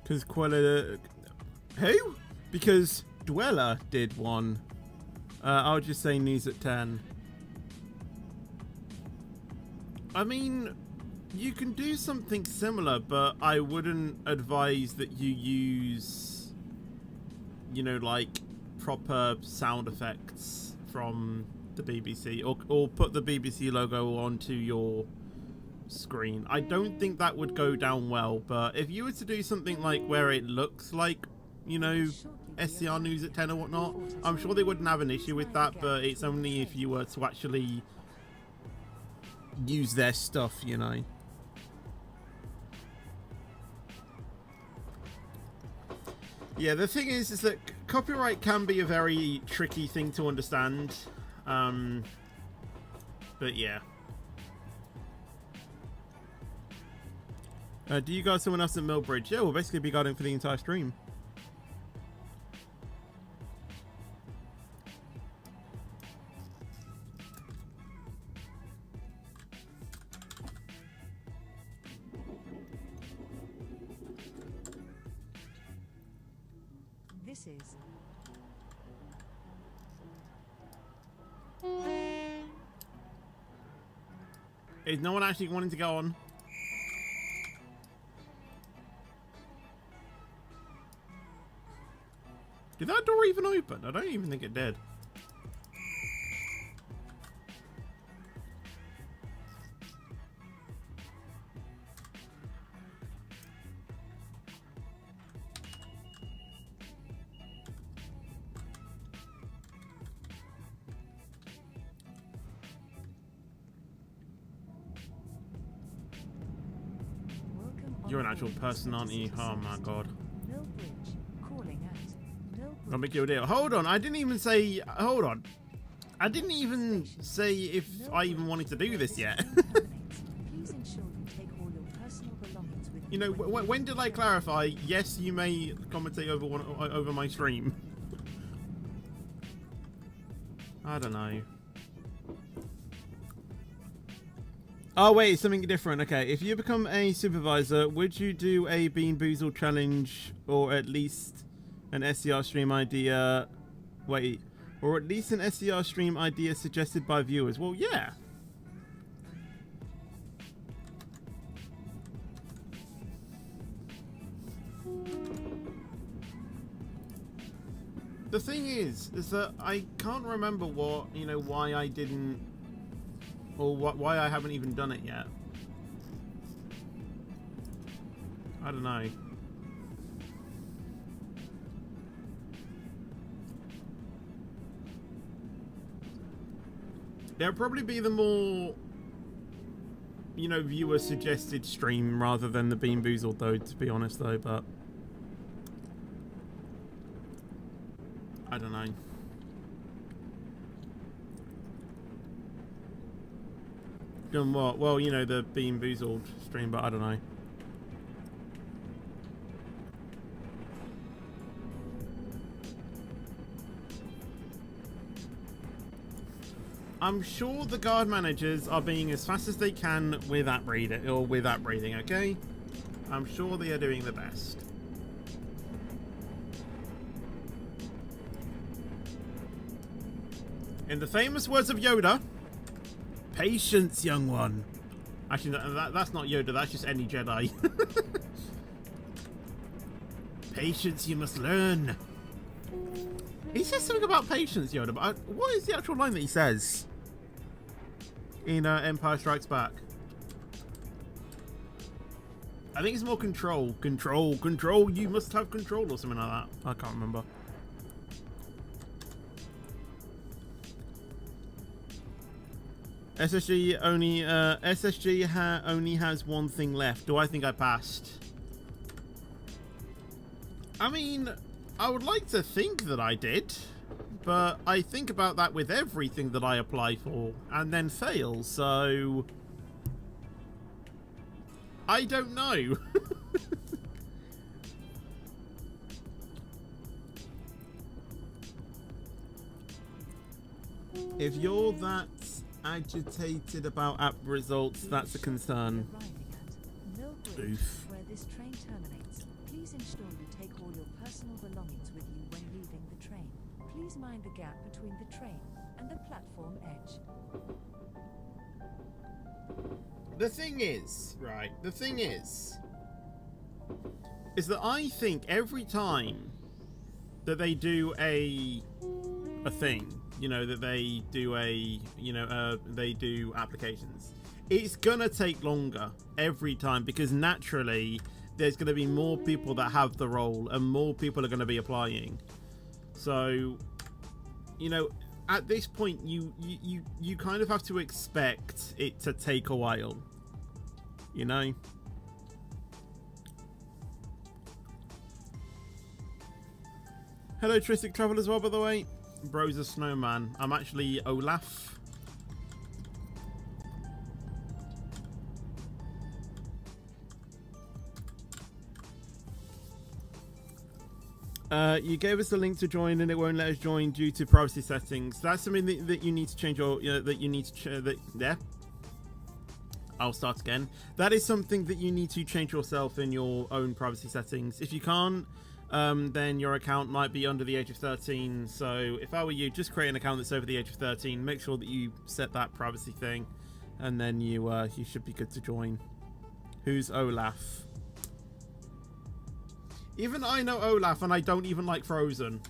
Because who? Because Dweller did one. I'll just say news at 10. I mean, you can do something similar, but I wouldn't advise that you use, you know, like proper sound effects from the BBC or put the BBC logo onto your screen. I don't think that would go down well, but if you were to do something like where it looks like, you know, SCR News at 10 or whatnot, I'm sure they wouldn't have an issue with that, but it's only if you were to actually use their stuff, you know. Yeah, the thing is that copyright can be a very tricky thing to understand. But yeah. Do you guys someone else at Millbridge? Yeah, we'll basically be guarding for the entire stream. This is Is no one actually wanting to go on? Did that door even open? I don't even think it did. You're an actual person, aren't you? Oh my god. Millbridge calling at Millbridge. I'll make you a deal. Hold on, I didn't even say... Hold on. I didn't even say if I even wanted to do this yet. Please ensure you take all your personal belongings with You know, when did I clarify, yes, you may commentate over my stream? I don't know. Oh wait, something different. Okay, if you become a supervisor, would you do a Bean Boozled challenge, or at least an SCR stream idea? Wait, or at least an SCR stream idea suggested by viewers? Well, yeah. The thing is that I can't remember what, you know, why I didn't, or why I haven't even done it yet. I don't know. There'll probably be the more, you know, viewer suggested stream rather than the Bean Boozled though, to be honest though, but I don't know. Done what? Well, you know, the Bean Boozled stream, but I don't know. I'm sure the guard managers are being as fast as they can with app reading, okay? I'm sure they are doing the best. In the famous words of Yoda, patience, young one. Actually, that's not Yoda, that's just any Jedi. Patience you must learn. He says something about patience, Yoda, but what is the actual line that he says in Empire Strikes Back? I think it's more control. Control, control, you must have control or something like that. I can't remember. SSG only only has one thing left. Do I think I passed? I mean, I would like to think that I did, but I think about that with everything that I apply for and then fail, so I don't know. If you're that agitated about app results, that's a concern. Oof. Where this train terminates, please ensure you take all your personal belongings with you when leaving the train. Please mind the gap between the train and the platform edge. The thing is, right, the thing is that I think every time that they do a thing, you know, that they do they do applications. It's gonna take longer every time because naturally there's gonna be more people that have the role and more people are gonna be applying. So, you know, at this point, you kind of have to expect it to take a while. You know. Hello, Tristic Travel as well, by the way. Bro's a snowman. I'm actually Olaf. You gave us the link to join and it won't let us join due to privacy settings. That's something that you need to change your, I'll start again. That is something that you need to change yourself in your own privacy settings. If you can't, then your account might be under the age of 13. So if I were you, just create an account that's over the age of 13. Make sure that you set that privacy thing, and then you should be good to join. Who's Olaf? Even I know Olaf, and I don't even like Frozen.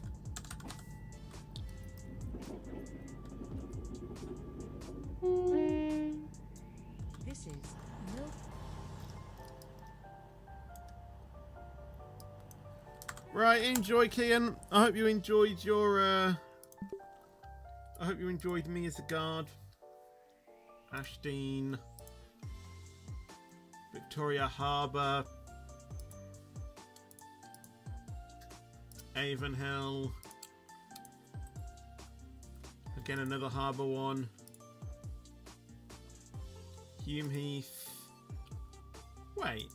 This is milk. Right, enjoy, Kian. I hope you enjoyed your. I hope you enjoyed me as a guard. Ashdean, Victoria Harbour, Avonhill. Again, another harbour one. Hume Heath. Wait.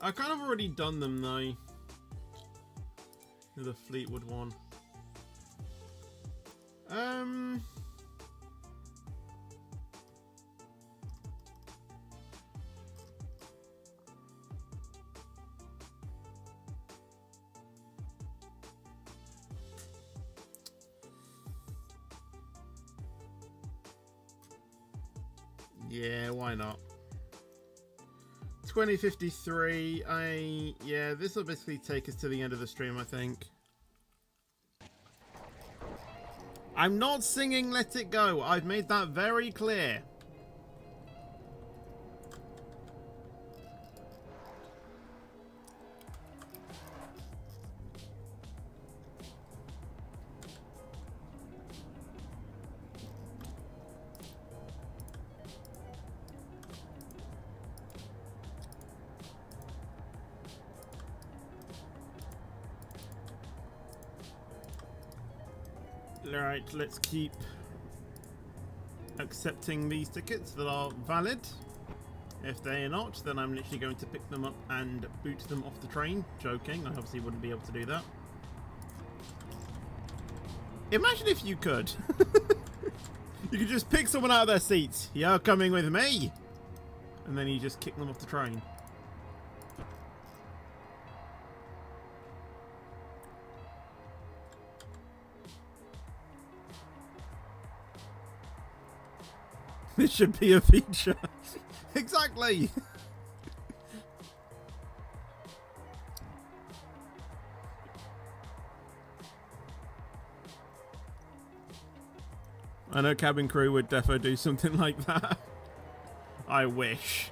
I kind of already done them though. The Fleetwood one. Yeah, why not? 2053. Yeah, this will basically take us to the end of the stream, I think. I'm not singing Let It Go. I've made that very clear. Alright, let's keep accepting these tickets that are valid. If they are not, then I'm literally going to pick them up and boot them off the train. Joking, I obviously wouldn't be able to do that. Imagine if you could. You could just pick someone out of their seats. You're coming with me! And then you just kick them off the train. This should be a feature. Exactly. I know cabin crew would defo do something like that. I wish.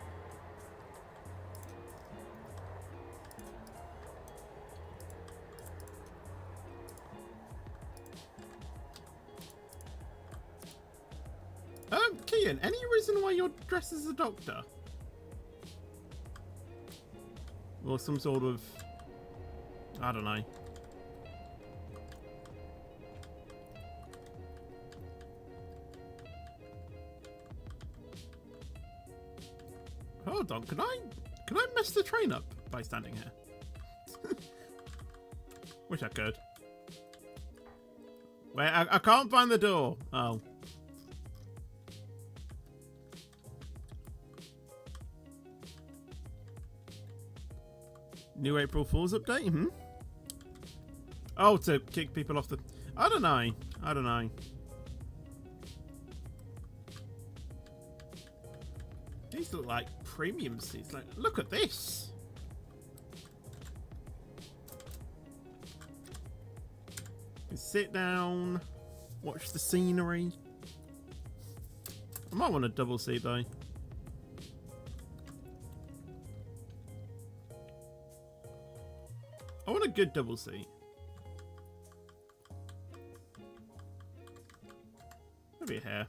Kian, any reason why you're dressed as a doctor? Or some sort of... I don't know. Hold on, can I mess the train up by standing here? Wish I could. Wait, I can't find the door. Oh. New April Fool's update? Hmm? Oh, to kick people off the... I don't know. I don't know. These look like premium seats. Like, look at this. sit down, watch the scenery. I might want a double seat though. I want a good double seat. Maybe a hair.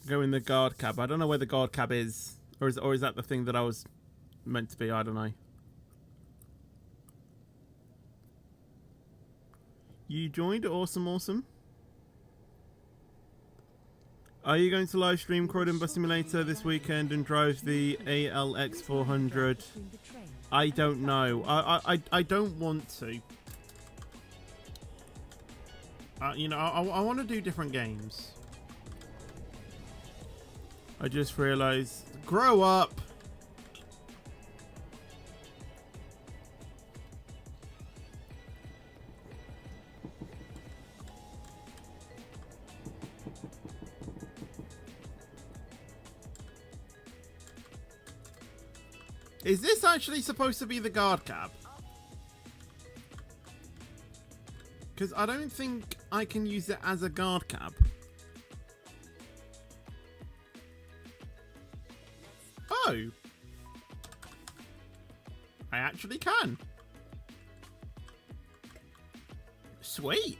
Go in the guard cab. I don't know where the guard cab is. Or is that the thing that I was meant to be? I don't know. You joined? Awesome, awesome. Are you going to live stream Croydon Bus Simulator this weekend and drive the ALX 400? I don't know. I don't want to. You know, I want to do different games. I just realized. Grow up! Is this actually supposed to be the guard cab? Because I don't think I can use it as a guard cab. Oh. I actually can. Sweet.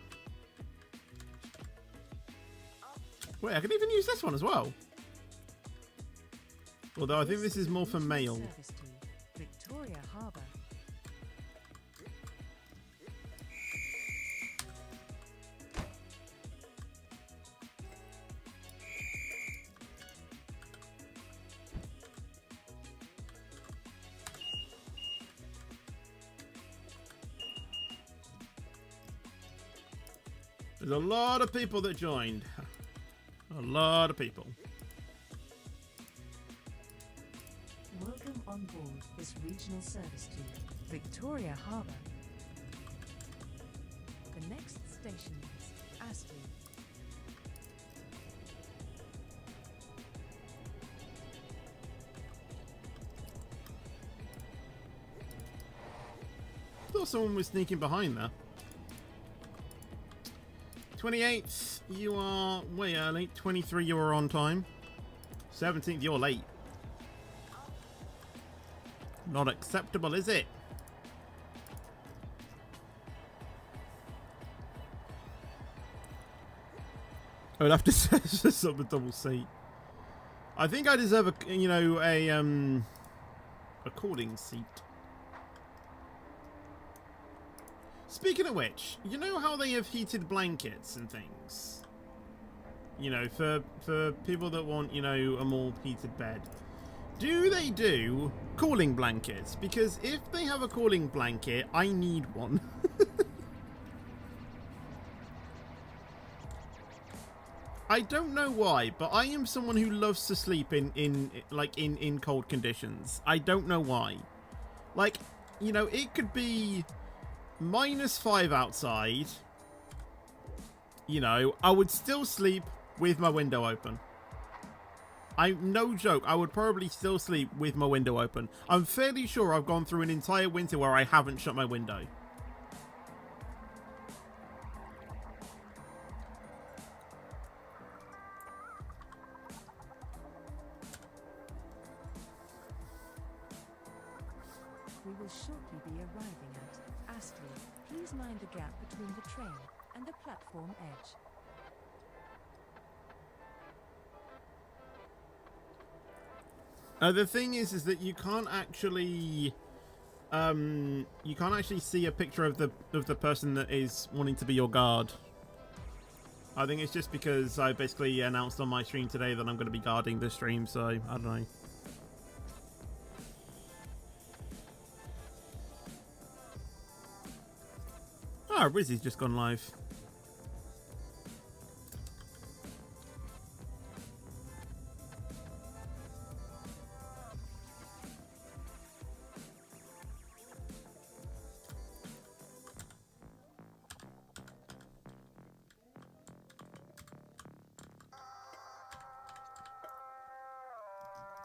Wait, I can even use this one as well. Although I think this is more for male. Victoria Harbour. There's a lot of people that joined. A lot of people. Welcome on board this regional service to Victoria Harbour. The next station is Astley. I thought someone was sneaking behind there. 28th, you are way early. 23, you are on time. 17th, you're late. Not acceptable, is it? I would have to set up a double seat. I think I deserve a, you know, a cooling seat. Speaking of which, you know how they have heated blankets and things? You know, for people that want, you know, a more heated bed. Do they do cooling blankets? Because if they have a cooling blanket, I need one. I don't know why, but I am someone who loves to sleep in cold conditions. I don't know why. Like, you know, it could be -5 outside. You know, I would still sleep with my window open. No joke, I would probably still sleep with my window open. I'm fairly sure I've gone through an entire winter where I haven't shut my window. We will shortly be arriving at Astley. Please mind the gap between the train and the platform edge. The thing is that you can't actually see a picture of the person that is wanting to be your guard. I think it's just because I basically announced on my stream today that I'm going to be guarding the stream, so I don't know. Ah, Rizzy's just gone live.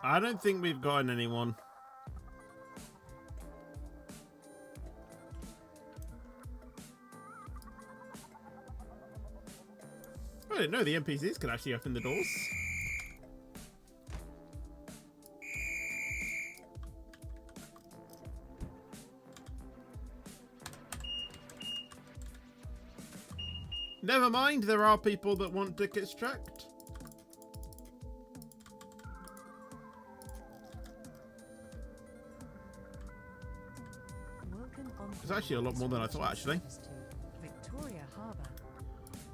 I don't think we've gotten anyone. I didn't know the NPCs could actually open the doors. Never mind, there are people that want tickets checked. There's actually a lot more than I thought, actually. Victoria Harbour.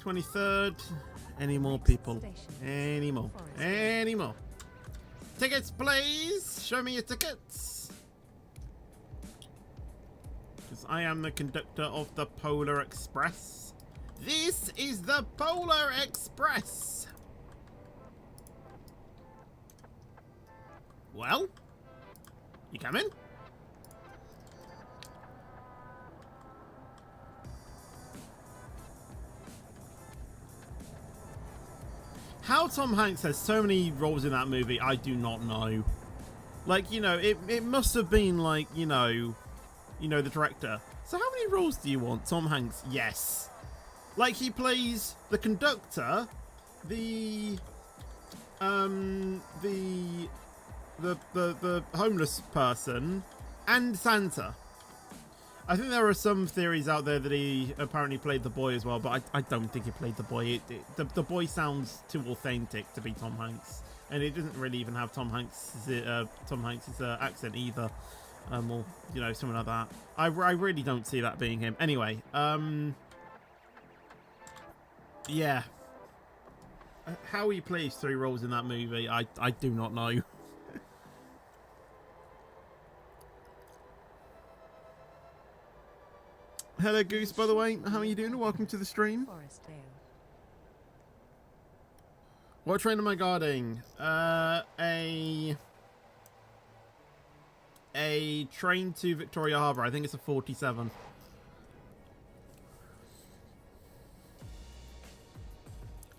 23rd. Any more people? Any more? Any more? Tickets, please! Show me your tickets! Because I am the conductor of the Polar Express. This is the Polar Express! Well? You coming? How Tom Hanks has so many roles in that movie, I do not know. Like, you know, it must have been like, you know, the director. So how many roles do you want? Tom Hanks, yes. Like, he plays the conductor, the homeless person, and Santa. I think there are some theories out there that he apparently played the boy as well, but I don't think he played the boy. The boy sounds too authentic to be Tom Hanks, and it doesn't really even have Tom Hanks' accent either, or you know, something like that. I really don't see that being him. Anyway, yeah, how he plays 3 roles in that movie, I do not know. Hello, Goose, by the way. How are you doing? Welcome to the stream. What train am I guarding? A train to Victoria Harbour. I think it's a 47.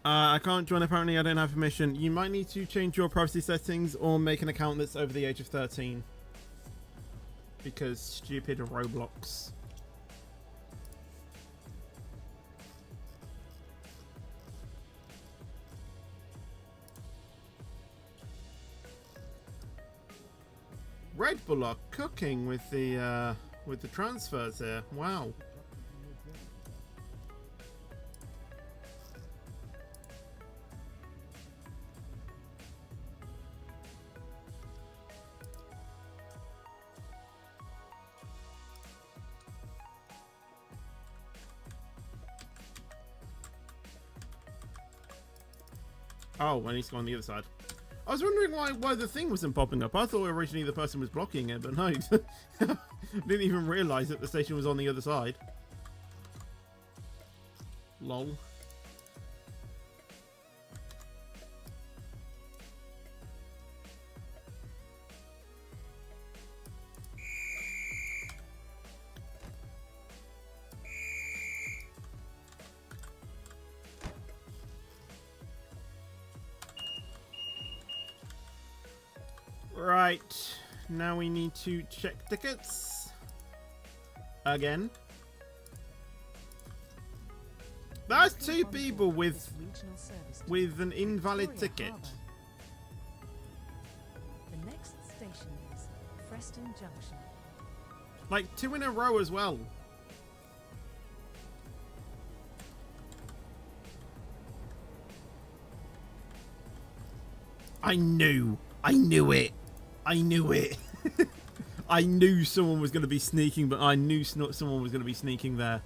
I can't join. Apparently, I don't have permission. You might need to change your privacy settings or make an account that's over the age of 13. Because stupid Roblox. Red Bull are cooking with the transfers here. Wow. Oh, I need to go on the other side. I was wondering why the thing wasn't popping up. I thought originally the person was blocking it, but no. Didn't even realise that the station was on the other side. Lol. Right, now we need to check tickets again. That's 2 people with an invalid ticket. The next station is Preston Junction. Like 2 in a row as well. I knew it. I knew it. I knew someone was going to be sneaking, but I knew someone was going to be sneaking there.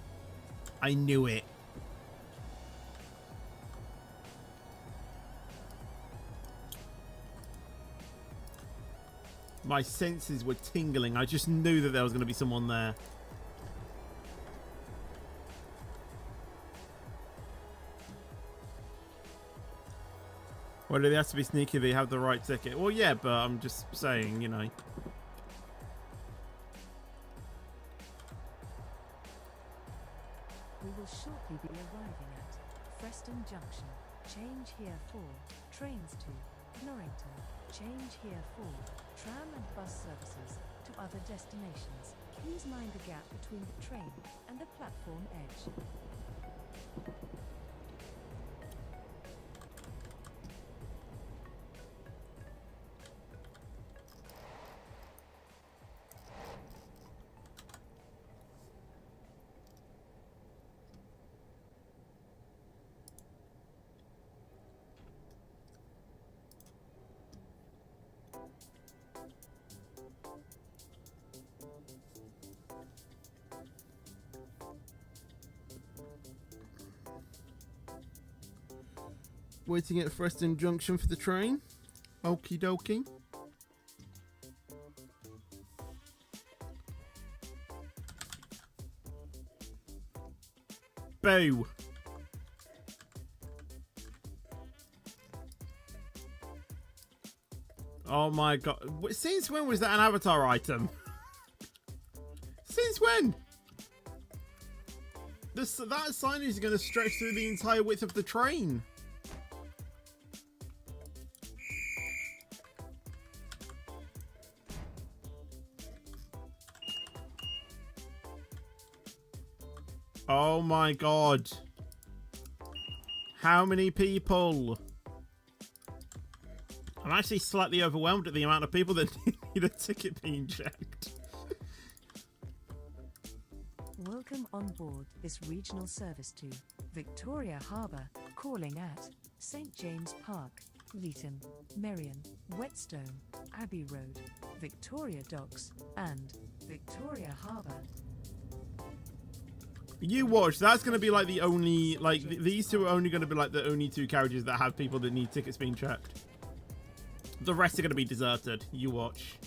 I knew it. My senses were tingling. I just knew that there was going to be someone there. Well, do they have to be sneaky if they have the right ticket? Well, yeah, but I'm just saying, you know. We will shortly be arriving at Preston Junction. Change here for trains to Norrington. Change here for tram and bus services to other destinations. Please mind the gap between the train and the platform edge. Waiting at Preston Junction for the train. Okie dokie. Boo. Oh my god. Since when was that an avatar item? Since when? That sign is going to stretch through the entire width of the train. Oh my god. How many people? I'm actually slightly overwhelmed at the amount of people that need a ticket being checked. Welcome on board this regional service to Victoria Harbour, calling at St James Park, Leeton, Merion, Whetstone, Abbey Road, Victoria Docks, and Victoria Harbour. You watch, that's going to be like the only, like, these two are only going to be like the only two carriages that have people that need tickets being checked. The rest are going to be deserted. You watch.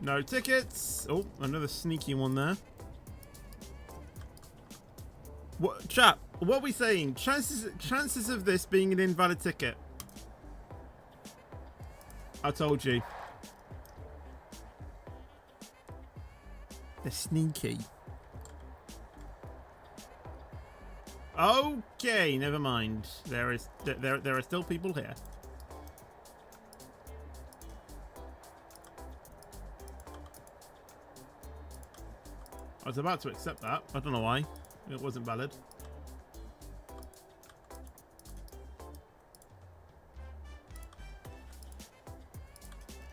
No tickets. Oh, another sneaky one there. What, chat, what are we saying? Chances of this being an invalid ticket. I told you. They're sneaky. Okay, never mind. There are still people here. I was about to accept that. I don't know why. It wasn't valid.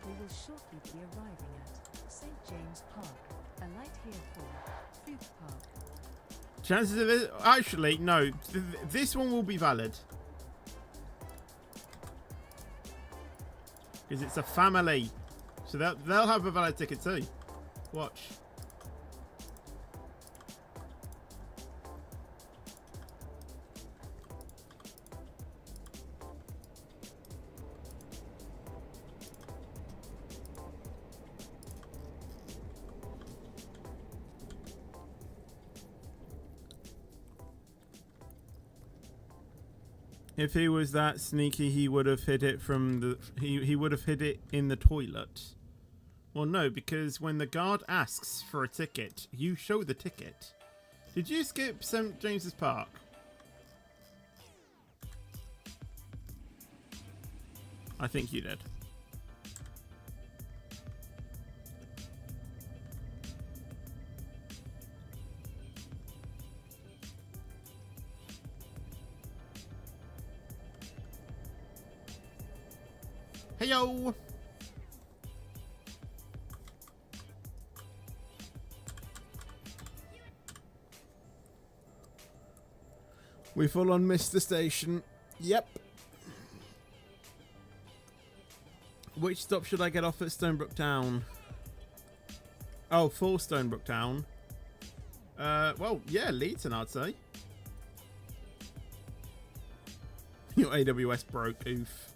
We will shortly be arriving at St James Park. Alight here for Food Park. Chances of it... Actually, no. This one will be valid. Because it's a family. So they'll have a valid ticket too. Watch. If he was that sneaky, he would have hid it from the... He would have hid it in the toilet. Well, no, because when the guard asks for a ticket, you show the ticket. Did you skip St. James's Park? I think you did. Heyo! We full on missed the station. Yep. Which stop should I get off at Stonebrook Town? Oh, for Stonebrook Town. Well, yeah, Leeton, I'd say. Your AWS broke, oof.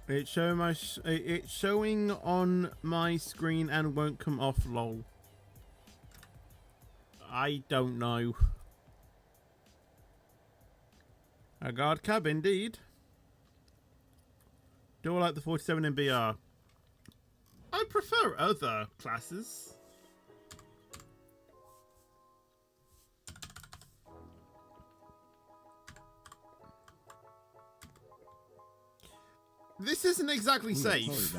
It's showing on my screen and won't come off, lol. I don't know. A guard cab indeed. Do I like the 47 in BR? I prefer other classes. This isn't exactly safe.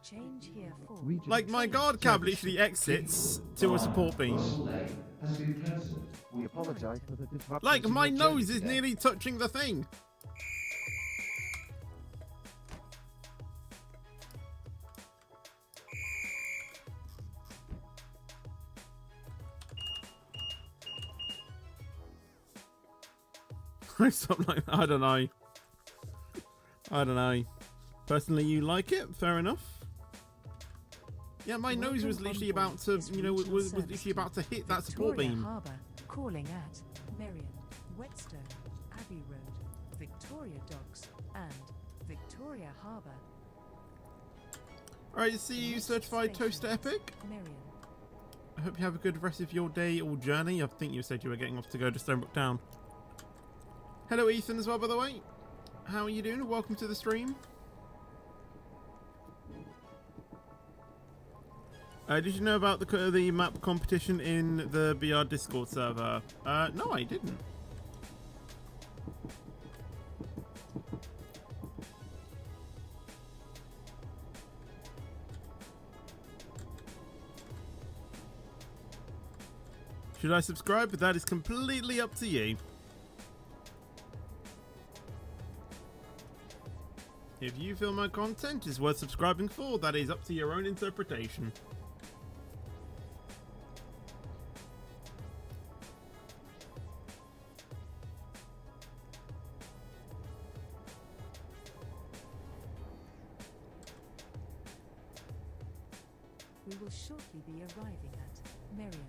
Change here for. Like, my guard cab literally exits to a support beam. We apologize for the disruption. Like, to my your journey nose is today. nearly touching the thing. Something like that. I don't know. I don't know. Personally, you like it? Fair enough. Yeah, my nose was literally about to, you know, was literally about to hit that support Victoria beam. Harbour, calling at Merion, Whetstone, Abbey Road, Victoria Docks, and Victoria Harbour. Alright, see you, certified toaster epic. Merion. I hope you have a good rest of your day or journey. I think you said you were getting off to go to Stonebrook Town. Hello, Ethan, as well, by the way. How are you doing? Welcome to the stream. Did you know about the map competition in the BR Discord server? No, I didn't. Should I subscribe? That is completely up to you. If you feel my content is worth subscribing for, that is up to your own interpretation. We will shortly be arriving at Merion.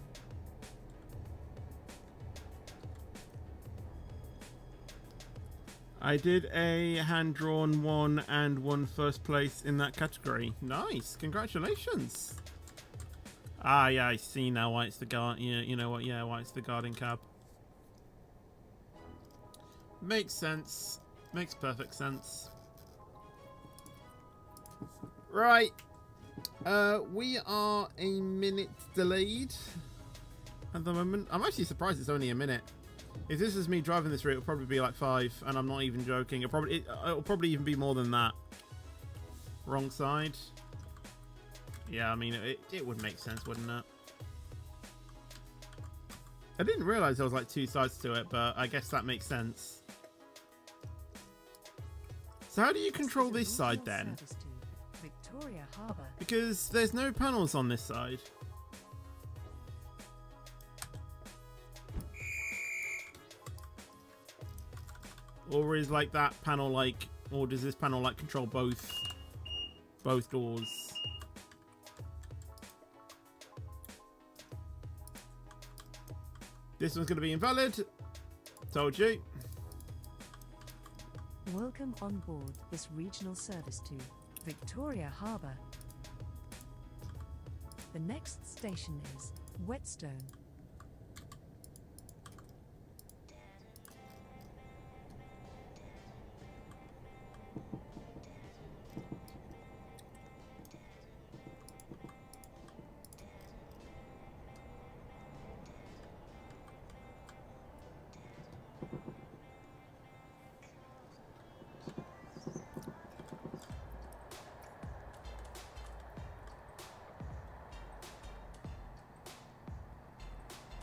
I did a hand-drawn 1 and 1 first place in that category. Nice, congratulations. Ah, yeah, I see now why it's the guard. Yeah, you know what? Yeah, why it's the guarding cab. Makes sense. Makes perfect sense. Right. We are a minute delayed at the moment. I'm actually surprised it's only a minute. If this is me driving this route, it'll probably be like 5, and I'm not even joking. It'll probably even be more than that. Wrong side. Yeah, I mean, it would make sense, wouldn't it? I didn't realize there was like 2 sides to it, but I guess that makes sense. So how do you control this side then? Victoria Harbour. Because there's no panels on this side. Or is like that panel like, or does this panel like control both doors? This one's going to be invalid. Told you. Welcome on board this regional service to Victoria Harbour. The next station is Whetstone.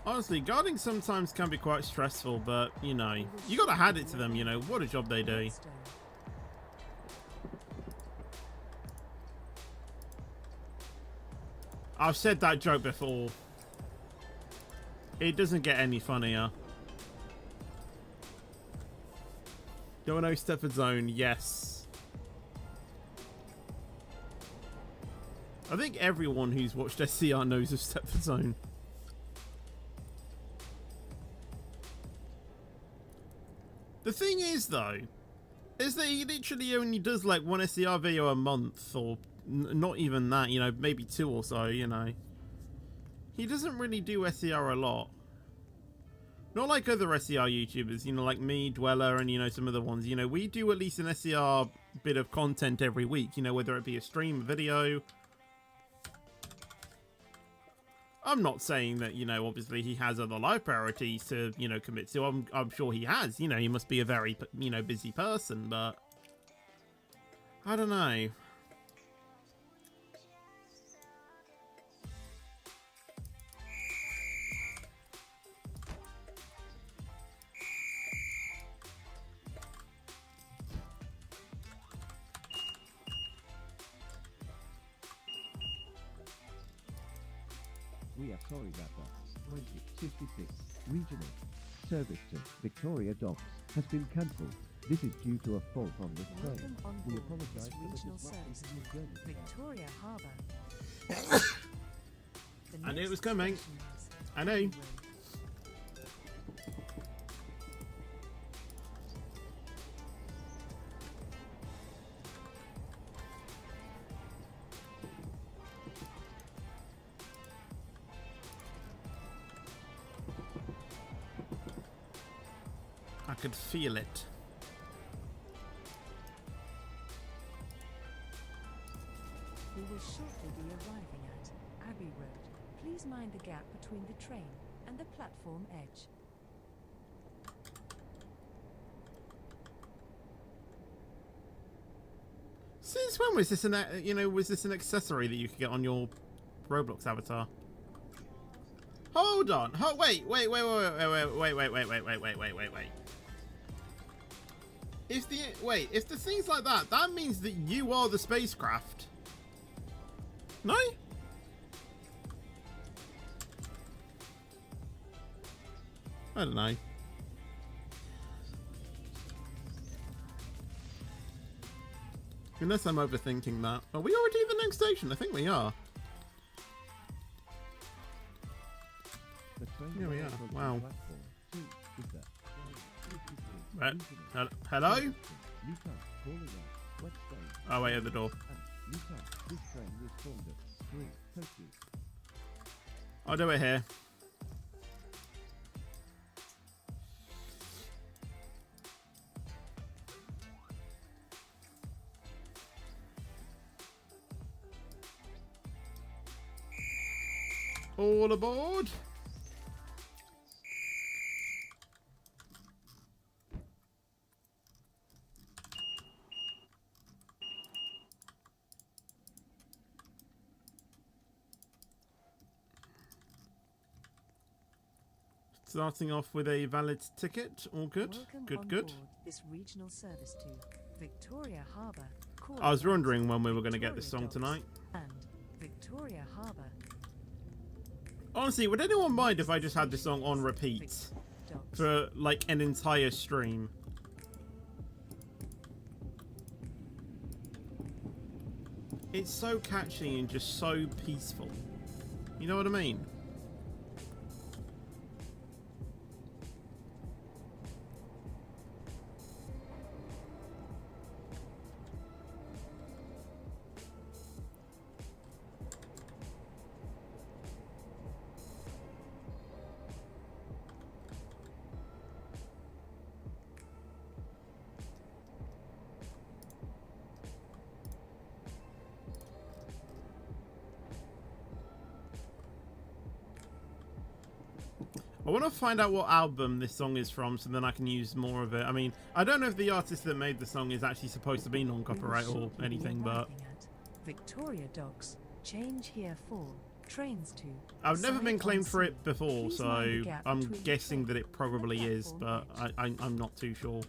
Honestly, guarding sometimes can be quite stressful, but, you know, you gotta hand it to them, you know, what a job they do. I've said that joke before. It doesn't get any funnier. 0-0 Stepford Zone, yes. I think everyone who's watched SCR knows of Stepford Zone. The thing is, though, is that he literally only does like 1 SCR video a month, or not even that, you know, maybe 2 or so, you know. He doesn't really do SCR a lot. Not like other SCR YouTubers, you know, like me, Dweller, and, you know, some other ones. You know, we do at least an SCR bit of content every week, you know, whether it be a stream, a video. I'm not saying that, you know, obviously he has other life priorities to, you know, commit to. I'm sure he has. You know, he must be a very, you know, busy person, but I don't know. We are sorry that the 1.3.6 regional service to Victoria Docks has been cancelled. This is due to a fault on this train. Welcome on We board apologize this for the regional disruption service to your to journey. Victoria Harbour. I knew it was coming. I know. know. I could feel it. We will shortly be arriving at Abbey Road. Please mind the gap between the train and the platform edge. Since when was this an was this an accessory that you could get on your Roblox avatar? Hold on. Wait. If the thing's like that, that means that you are the spacecraft. No? I don't know. Unless I'm overthinking that. Are we already at the next station? I think we are. The train Here we are. arrived on Wow. platform 2 is the Right. regional Hello? Newtown, calling out Whetstone. Oh, wait, at the door. And Newtown, this train was formed at 3 Tokyo. I'll do it here. All aboard. Starting off with a valid ticket. All good. Welcome Good, on good. board this regional service to Victoria Harbour. I was wondering when we were going to get this song tonight. And Victoria Harbour. Honestly, would anyone mind if I just had this song on repeat Docks. for like an entire stream? It's so catchy and just so peaceful. You know what I mean? I want to find out what album this song is from so then I can use more of it. I mean, I don't know if the artist that made the song is actually supposed to be non-copyright or anything, but Victoria Docks. Change here for trains to. I've never been Side claimed on for sea. it before, Please so mind the gap I'm between the guessing that train it probably and the is, but platform I'm not too sure.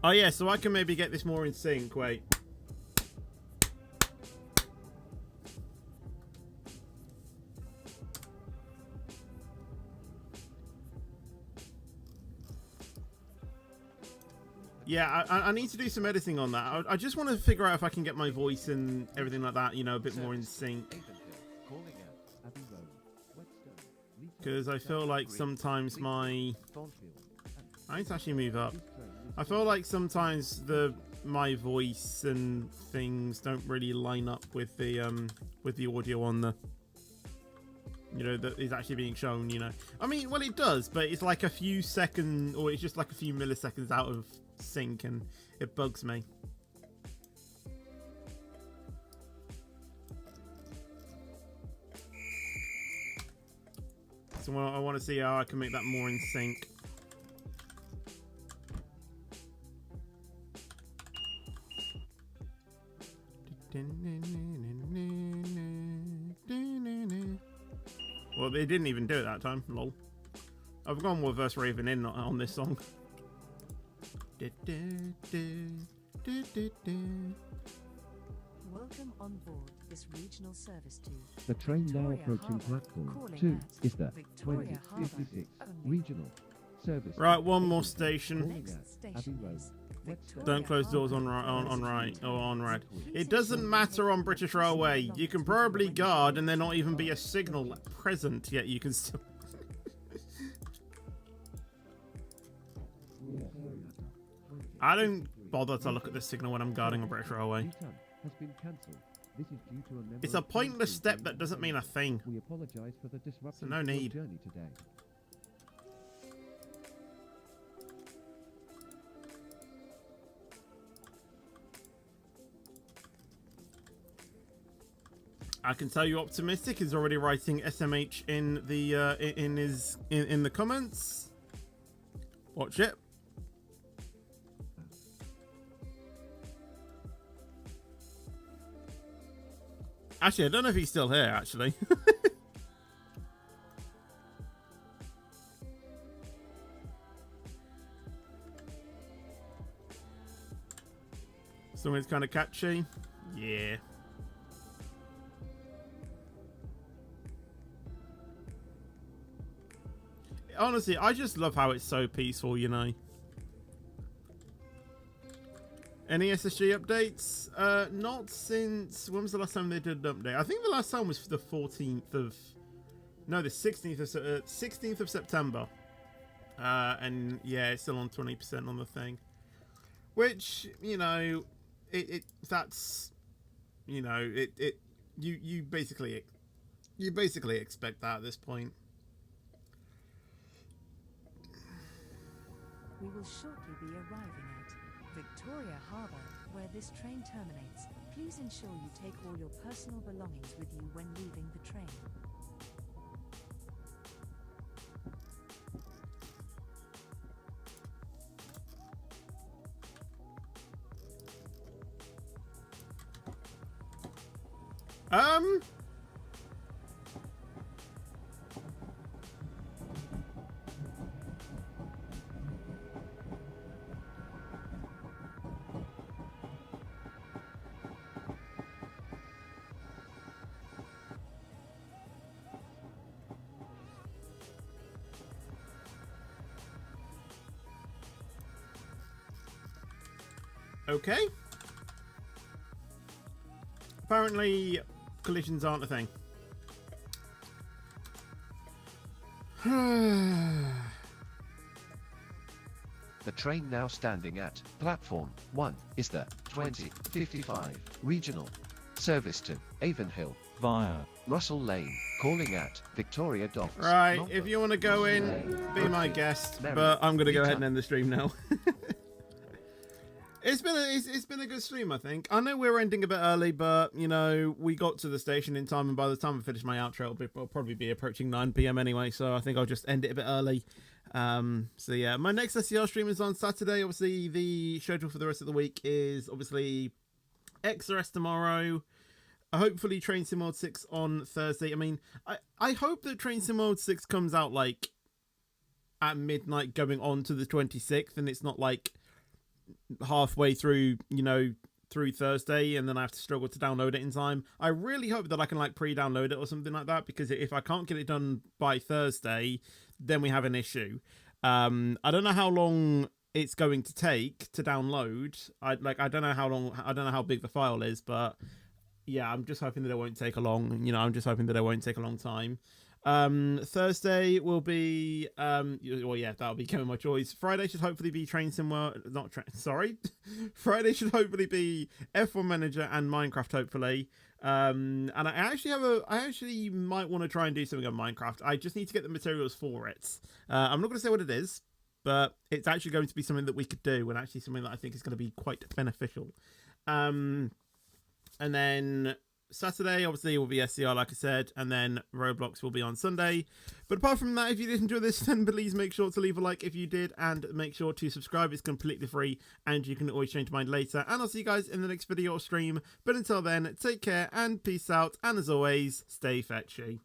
Oh yeah, so I can maybe get this more in sync. Wait. Yeah, I need to do some editing on that. I just want to figure out if I can get my voice and everything like that, you know, a bit more in sync. Calling out Abbey Road, Whetstone, Newtown, Because I feel like sometimes my... Thornfield, and I need to actually move up. this train was I feel like sometimes my voice and things don't really line up with the audio on the, you know, that is actually being shown, you know. I mean, well, it does, but it's like a few seconds, or it's just like a few milliseconds out of sync, and it bugs me. So I want to see how I can make that more in sync. Well, they didn't even do it that time. Lol. I've gone with Verse Raven in on this song. Welcome on board this regional service to The train now Victoria approaching Harbour, platform calling 2 at is the Victoria 2056 Harbour. regional service. Right, one more Calling station. at Next Abbey station Road. is Western. Don't close doors on right, on right, or on red. It doesn't matter on British Railway. You can probably guard and there not even be a signal present, yet you can still... I don't bother to look at the signal when I'm guarding a British Railway. U-turn has been cancelled. This is due to a member It's a of pointless council step being that doesn't mean a thing. We apologise for the disruption no to your need. journey today. I can tell you, Optimistic is already writing SMH in the in the comments. Watch it. Actually, I don't know if he's still here. Actually. Song is kind of catchy. Yeah. Honestly, I just love how it's so peaceful, you know. Any SSG updates? Not since... When was the last time they did an update? I think the last time was the 14th of... No, the 16th of September. And yeah, it's still on 20% on the thing. Which, you know, that's... You know, you basically expect that at this point. We will shortly be arriving at Victoria Harbour, where this train terminates. Please ensure you take all your personal belongings with you when leaving the train. Okay. Apparently, collisions aren't a thing. The train now standing at platform 1 is the 2055 regional service to Avonhill via Russell Lane, calling at Victoria Docks. Right, Number if you want to go in, be my guest, but I'm going to go ahead and end the stream now. It's been a good stream, I think. I know we're ending a bit early, but you know we got to the station in time, and by the time I finish my outro, it'll probably be approaching 9 PM anyway. So I think I'll just end it a bit early. So yeah, my next SCR stream is on Saturday. Obviously, the schedule for the rest of the week is obviously XRS tomorrow. Hopefully, Train Sim World 6 on Thursday. I mean, I hope that Train Sim World 6 comes out like at midnight, going on to the 26th, and it's not like halfway through, you know, through Thursday, and then I have to struggle to download it in time. I really hope that I can like pre-download it or something like that, because if I can't get it done by Thursday, then we have an issue. I don't know how long it's going to take to download. I don't know how long, I don't know how big the file is, but yeah, I'm just hoping that it won't take a long, you know, I'm just hoping that it won't take a long time. Thursday will be well, yeah, that'll be Game of My Choice. Friday should hopefully be Train Sim World, Friday should hopefully be F1 Manager and Minecraft, hopefully. And I actually might want to try and do something on Minecraft. I just need to get the materials for it. I'm not going to say what it is, but it's actually going to be something that we could do, and actually something that I think is going to be quite beneficial. And then Saturday, obviously, will be SCR, like I said, and then Roblox will be on Sunday. But apart from that, if you did enjoy this, then please make sure to leave a like if you did, and make sure to subscribe. It's completely free, and you can always change your mind later. And I'll see you guys in the next video or stream. But until then, take care, and peace out, and as always, stay fetchy.